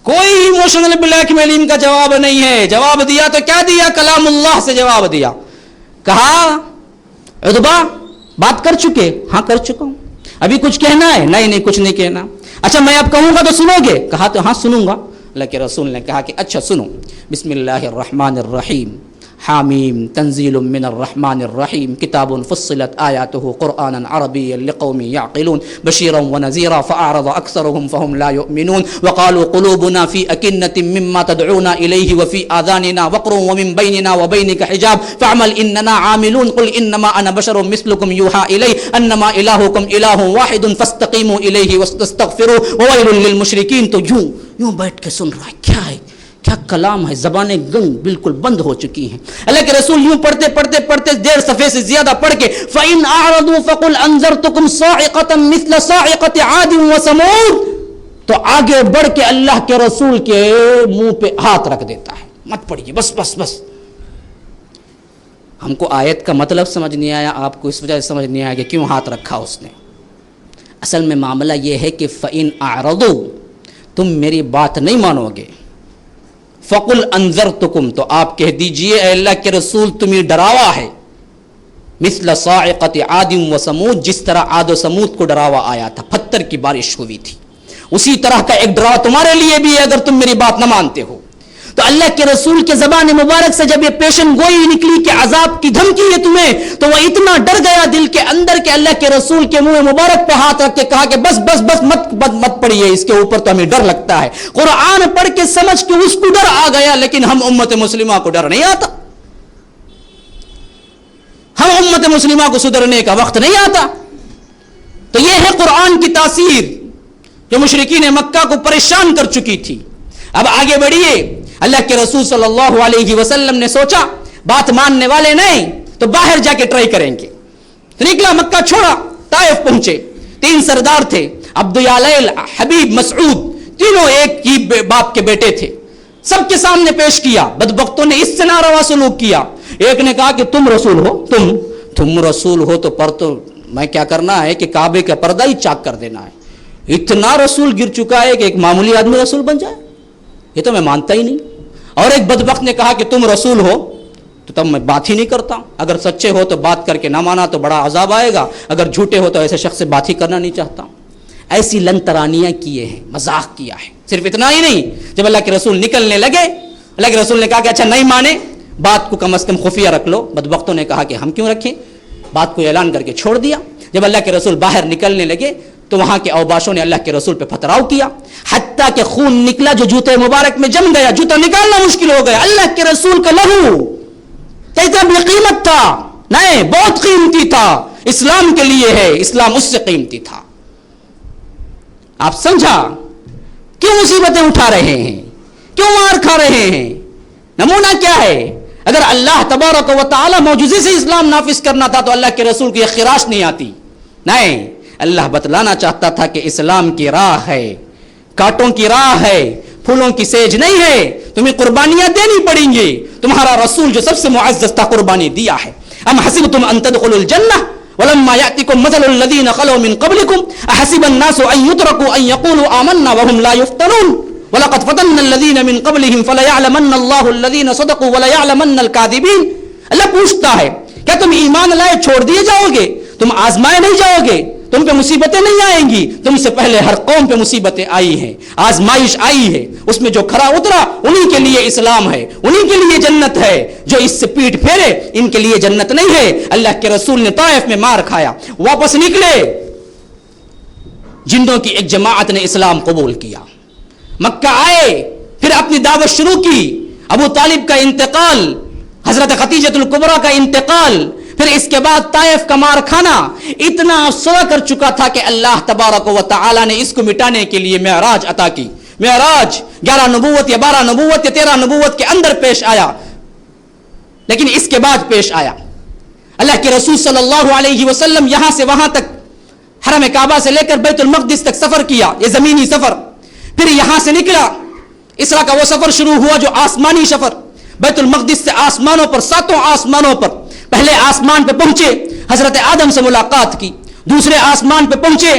کوئی ایموشنل بلیک میلنگ کا جواب نہیں ہے۔ جواب دیا تو کیا دیا؟ کلام اللہ سے جواب دیا۔ کہا عتبہ بات کر چکے؟ ہاں کر چکا ہوں۔ ابھی کچھ کہنا ہے؟ نہیں کچھ نہیں کہنا۔ اچھا میں اب کہوں گا تو سنو گے؟ کہا تو ہاں سنوں گا۔ اللہ کے رسول نے کہا کہ اچھا سنو، بسم اللہ الرحمن الرحیم، حامیم تنزیل من الرحمن الرحیم، کتاب فصلت آیاته قرآنا عربیا لقوم یعقلون بشیرا ونذیرا فاعرض اکثرهم فهم لا یؤمنون وقالوا قلوبنا فی اکنة مما تدعونا الیہ وفی آذاننا وقر ومن بیننا وبینک حجاب فاعمل اننا عاملون قل انما انا بشر مثلکم یوحى الی انما الہکم الہ واحد فاستقیموا الیہ واستغفروه وویل للمشرکین۔ تو یوں بیٹھ کے سن رہا ہے، کیا ہے کیا کلام ہے, زبانیں گنگ بالکل بند ہو چکی ہیں. اللہ کے رسول یوں پڑھتے پڑھتے پڑھتے 1.5 صفحے سے زیادہ پڑھ کے فَإِنْ أَعْرَضُوا فَقُلْ أَنذَرْتُكُمْ صَاعِقَةً مِثْلَ صَاعِقَةِ عَادٍ وَثَمُودَ, تو آگے بڑھ کے اللہ کے رسول کے منہ پہ ہاتھ رکھ دیتا ہے, مت پڑھیے, بس بس بس. ہم کو آیت کا مطلب سمجھ نہیں آیا, آپ کو اس وجہ سے سمجھ نہیں آیا کہ کیوں ہاتھ رکھا اس نے. اصل میں معاملہ یہ ہے کہ فَإِنْ أَعْرَضُوا, تم میری بات نہیں مانو گے, فَقُلْ أَنذَرْتُكُمْ, تو آپ کہہ دیجئے اے اللہ کے رسول تمہیں ڈراوا ہے, مثل صاعقۃ عاد و ثمود, جس طرح عاد و ثمود کو ڈراوا آیا تھا, پتھر کی بارش ہوئی تھی, اسی طرح کا ایک ڈراوا تمہارے لیے بھی ہے اگر تم میری بات نہ مانتے ہو. تو اللہ کے رسول کے زبان مبارک سے جب یہ پیشن گوئی نکلی کہ عذاب کی دھمکی ہے تمہیں, تو وہ اتنا ڈر گیا دل کے اندر کہ اللہ کے رسول کے منہ مبارک پہ ہاتھ رکھ کے کہا کہ بس بس بس مت پڑھیے, اس کے اوپر تو ہمیں ڈر لگتا ہے. قرآن پڑھ کے سمجھ کے اس کو ڈر آ گیا, لیکن ہم امت مسلمہ کو ڈر نہیں آتا, ہم امت مسلمہ کو سدھرنے کا وقت نہیں آتا. تو یہ ہے قرآن کی تاثیر جو مشرکین مکہ کو پریشان کر چکی تھی. اب آگے بڑھیے, اللہ کے رسول صلی اللہ علیہ وسلم نے سوچا بات ماننے والے نہیں تو باہر جا کے ٹرائی کریں گے. تو نکلا, مکہ چھوڑا, طائف پہنچے. 3 سردار تھے, عبد یالیل, حبیب, مسعود, تینوں ایک ہی باپ کے بیٹے تھے. سب کے سامنے پیش کیا, بدبختوں نے اس سے ناروا سلوک کیا. ایک نے کہا کہ تم رسول ہو, تم رسول ہو تو پر تو میں کیا کرنا ہے کہ کعبے کا پردہ ہی چاک کر دینا ہے. اتنا رسول گر چکا ہے کہ ایک معمولی آدمی رسول بن جائے, یہ تو میں مانتا ہی نہیں. اور ایک بدبخت نے کہا کہ تم رسول ہو تو تب میں بات ہی نہیں کرتا, اگر سچے ہو تو بات کر کے نہ مانا تو بڑا عذاب آئے گا, اگر جھوٹے ہو تو ایسے شخص سے بات ہی کرنا نہیں چاہتا. ایسی لن ترانیاں کیے ہیں, مذاق کیا ہے. صرف اتنا ہی نہیں, جب اللہ کے رسول نکلنے لگے, اللہ کے رسول نے کہا کہ اچھا نہیں مانے, بات کو کم از کم خفیہ رکھ لو. بدبختوں نے کہا کہ ہم کیوں رکھیں, بات کو اعلان کر کے چھوڑ دیا. جب اللہ کے رسول باہر نکلنے لگے تو وہاں کے اوباشوں نے اللہ کے رسول پہ پتھراؤ کیا, حتیٰ کہ خون نکلا جو جوتے مبارک میں جم گیا, جوتا نکالنا مشکل ہو گیا. اللہ کے رسول کا لہو کیسا بے قیمت تھا, نہیں بہت قیمتی تھا, اسلام کے لیے ہے, اسلام اس سے قیمتی تھا. آپ سمجھا کیوں مصیبتیں اٹھا رہے ہیں, کیوں مار کھا رہے ہیں؟ نمونہ کیا ہے؟ اگر اللہ تبارک و تعالی معجزے سے اسلام نافذ کرنا تھا تو اللہ کے رسول کی یہ خراش نہیں آتی. نہیں, اللہ بتلانا چاہتا تھا کہ اسلام کی راہ ہے, کانٹوں کی راہ ہے, پھولوں کی سیج نہیں ہے, تمہیں قربانیاں دینی پڑیں گی. تمہارا رسول جو سب سے معزز تھا قربانی دیا ہے. ام حسبتم ان تدخلوا الجنہ ولما يأتكم مثل الذين خلوا من قبلكم احسب الناس ان يتركوا ان يقولوا آمنا وهم لا يفتنون ولقد فتنا الذين من قبلهم فليعلمن الله الذين صدقوا وليعلمن الكاذبين. اللہ پوچھتا ہے کیا تم ایمان لائے چھوڑ دیے جاؤ گے, تم آزمائے نہیں جاؤ گے, تم پہ مصیبتیں نہیں آئیں گی. تم سے پہلے ہر قوم پہ مصیبتیں آئی ہیں, آزمائش آئی ہے, اس میں جو کھرا اترا انہی کے لیے اسلام ہے, انہی کے لیے جنت ہے. جو اس سے پیٹ پھیرے ان کے لیے جنت نہیں ہے. اللہ کے رسول نے طائف میں مار کھایا, واپس نکلے, جنوں کی ایک جماعت نے اسلام قبول کیا, مکہ آئے, پھر اپنی دعوت شروع کی. ابو طالب کا انتقال, حضرت خدیجہ الکبریٰ کا انتقال, پھر اس کے بعد طائف کا مار کھانا اتنا افسردہ کر چکا تھا کہ اللہ تبارک و تعالی نے اس کو مٹانے کے لیے معراج عطا کی. معراج 11 نبوت یا 12 نبوت یا 13 نبوت کے اندر پیش آیا, لیکن اس کے بعد پیش آیا. اللہ کے رسول صلی اللہ علیہ وسلم یہاں سے وہاں تک, حرم کعبہ سے لے کر بیت المقدس تک سفر کیا, یہ زمینی سفر. پھر یہاں سے نکلا, اسرا کا وہ سفر شروع ہوا جو آسمانی سفر, بیت المقدس سے آسمانوں پر, 7 آسمانوں پر. پہلے آسمان پہ پہنچے, حضرت آدم سے ملاقات کی. دوسرے آسمان پہ پہنچے,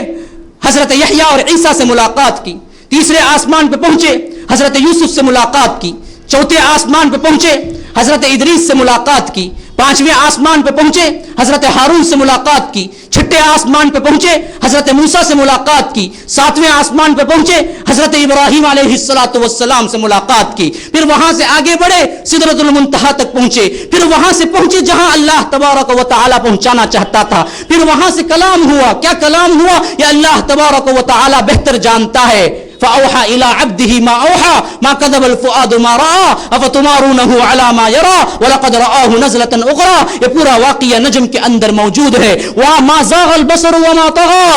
حضرت یحییٰ اور عیسیٰ سے ملاقات کی. تیسرے آسمان پہ پہنچے, حضرت یوسف سے ملاقات کی. چوتھے آسمان پہ پہنچے, حضرت ادریس سے ملاقات کی. 5ویں آسمان پہ پہنچے, حضرت ہارون سے ملاقات کی. 6 آسمان پہ پہنچے, حضرت موسیٰ سے ملاقات کی. 7ویں آسمان پہ پہنچے, حضرت ابراہیم علیہ السلام سے ملاقات کی. پھر وہاں سے آگے بڑھے, سدرۃ المنتہا تک پہنچے. پھر وہاں سے پہنچے جہاں اللہ تبارک و تعالی پہنچانا چاہتا تھا. پھر وہاں سے کلام ہوا. کیا کلام ہوا یہ اللہ تبارک و تعالی بہتر جانتا ہے. فأوحى إلى عبده ما أوحى ما كذب الفؤاد ما رأى أفتمارونه على ما يرى ولقد رآه نزلة أخرى. یہ پورا واقعہ نجم کے اندر موجود ہے. وما زاغ البصر وما طغى،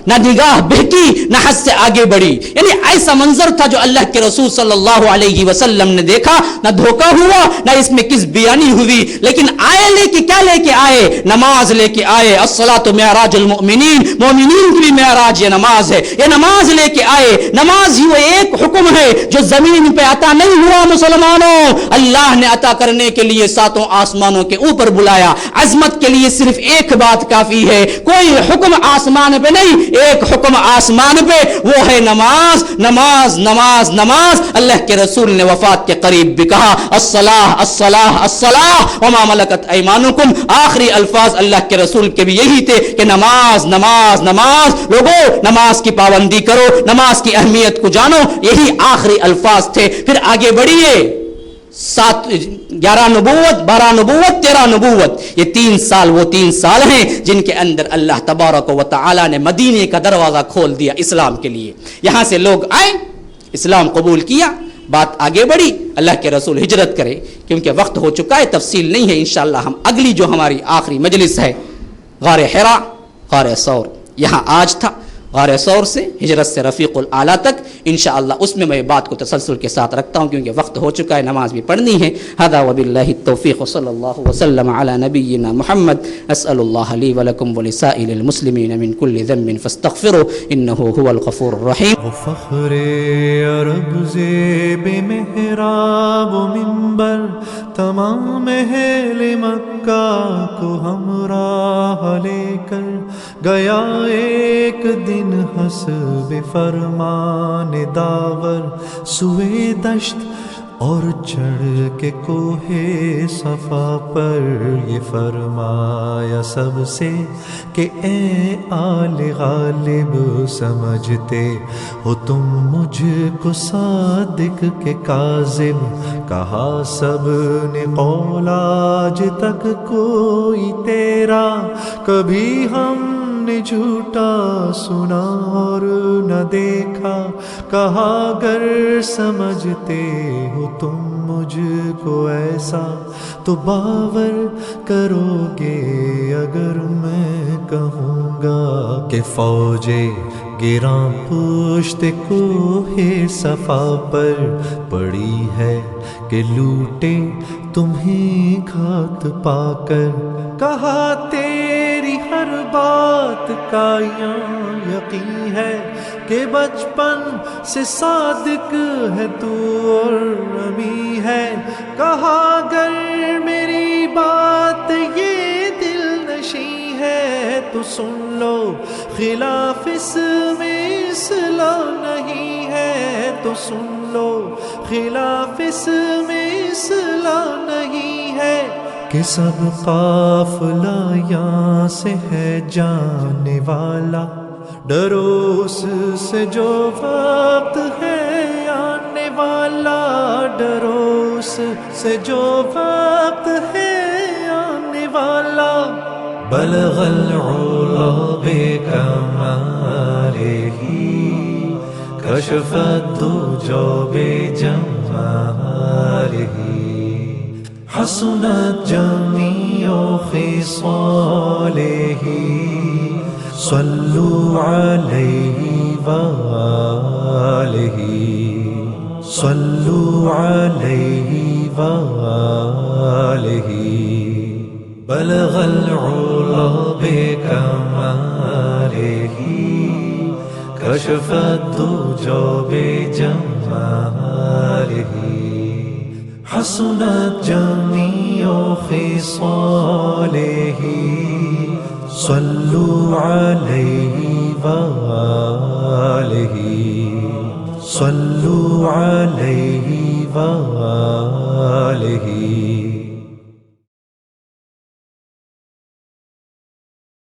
نہ نگاہ بہکی نہ حد سے آگے بڑھی. یعنی ایسا منظر تھا جو اللہ کے رسول صلی اللہ علیہ وسلم نے دیکھا. نہ دھوکہ ہوا نہ اس میں کس بیانی ہوئی، لیکن آئے لے کے کیا لے کے آئے؟ نماز لے کے آئے. الصلاۃ معراج المؤمنین، مومنین کی بھی معراج یہ نماز ہے. یہ نماز لے کے آئے. نماز ہی وہ ایک حکم ہے جو زمین پہ عطا نہیں ہوا مسلمانوں. اللہ نے عطا کرنے کے لیے ساتوں آسمانوں کے اوپر بلایا. عظمت کے لیے صرف ایک بات کافی ہے، کوئی حکم آسمان پہ نہیں، ایک حکم آسمان پہ، وہ ہے نماز. نماز نماز نماز. اللہ کے رسول نے وفات کے قریب بھی کہا الصلاۃ الصلاۃ الصلاۃ وما ملکت ایمانکم. آخری الفاظ اللہ کے رسول کے بھی یہی تھے کہ نماز نماز نماز. لوگو نماز کی پابندی کرو، نماز کی اہمیت کو جانو. یہی آخری الفاظ تھے. پھر آگے بڑھیے. 11 نبوت، 12 نبوت، 13 نبوت. یہ 3 سال وہ 3 سال ہیں جن کے اندر اللہ تبارک و تعالی نے مدینے کا دروازہ کھول دیا اسلام کے لیے. یہاں سے لوگ آئے، اسلام قبول کیا، بات آگے بڑھی. اللہ کے رسول ہجرت کرے کیونکہ وقت ہو چکا ہے، تفصیل نہیں ہے. انشاءاللہ ہم اگلی جو ہماری آخری مجلس ہے غار حرا، غار ثور، یہاں آج تھا. غار ثور سے ہجرت سے رفیق الاعلیٰ تک انشاءاللہ اس میں میں بات کو تسلسل کے ساتھ رکھتا ہوں کیونکہ وقت ہو چکا ہے، نماز بھی پڑھنی ہے. هذا وباللہ التوفیق صلی اللہ وسلم علی نبینا محمد. اسأل اللہ لی ولکم ولسائر المسلمین من کل ذنب فاستغفروا انہ هو الغفور الرحیم. فخر عرب زیب محراب و منبر، تمام اہل مکہ کو ہمراہ لے کر گیا ایک دن حسب فرمان داور سوئے دشت، اور چڑھ کے کوہ صفا پر یہ فرمایا سب سے کہ اے آل غالب سمجھتے ہو تم مجھ کو صادق کے کاذب. کہا سب نے قول آج تک کوئی تیرا کبھی ہم نے جھوٹا سنا اور نہ دیکھا. کہا گر سمجھتے ہو تم مجھ کو ایسا تو باور کرو گے اگر میں کہوں گا کہ فوجیں گراں پشت کوہ صفا پر پڑی ہے کہ لوٹے تمہیں گھات پا کر. کہا تیری ہر بات کا یقین ہے کہ بچپن سے صادق ہے تو اور نبی ہے. کہا گر میری بات یہ دل نشیں ہے تو سن لو، خلاف اس میں اصلاح نہیں ہے تو سن لو، خلاف اس میں اصلاح نہیں ہے. کہ سب قافلہ یہاں سے ہے جانے والا، ڈرو اس سے جو وقت ہے آنے والا، ڈرو اس سے جو وقت ہے آنے والا. بلغ العلا بکمالہ کشف الدجى بجمالہ حسنت جميع خصاله صلوا عليه وآله صلوا عليه وآله. بلغ العلا بكماله كشف الدجى بجماله حسنت جميع خصاله صلوا عليه وآله صلوا عليه وآله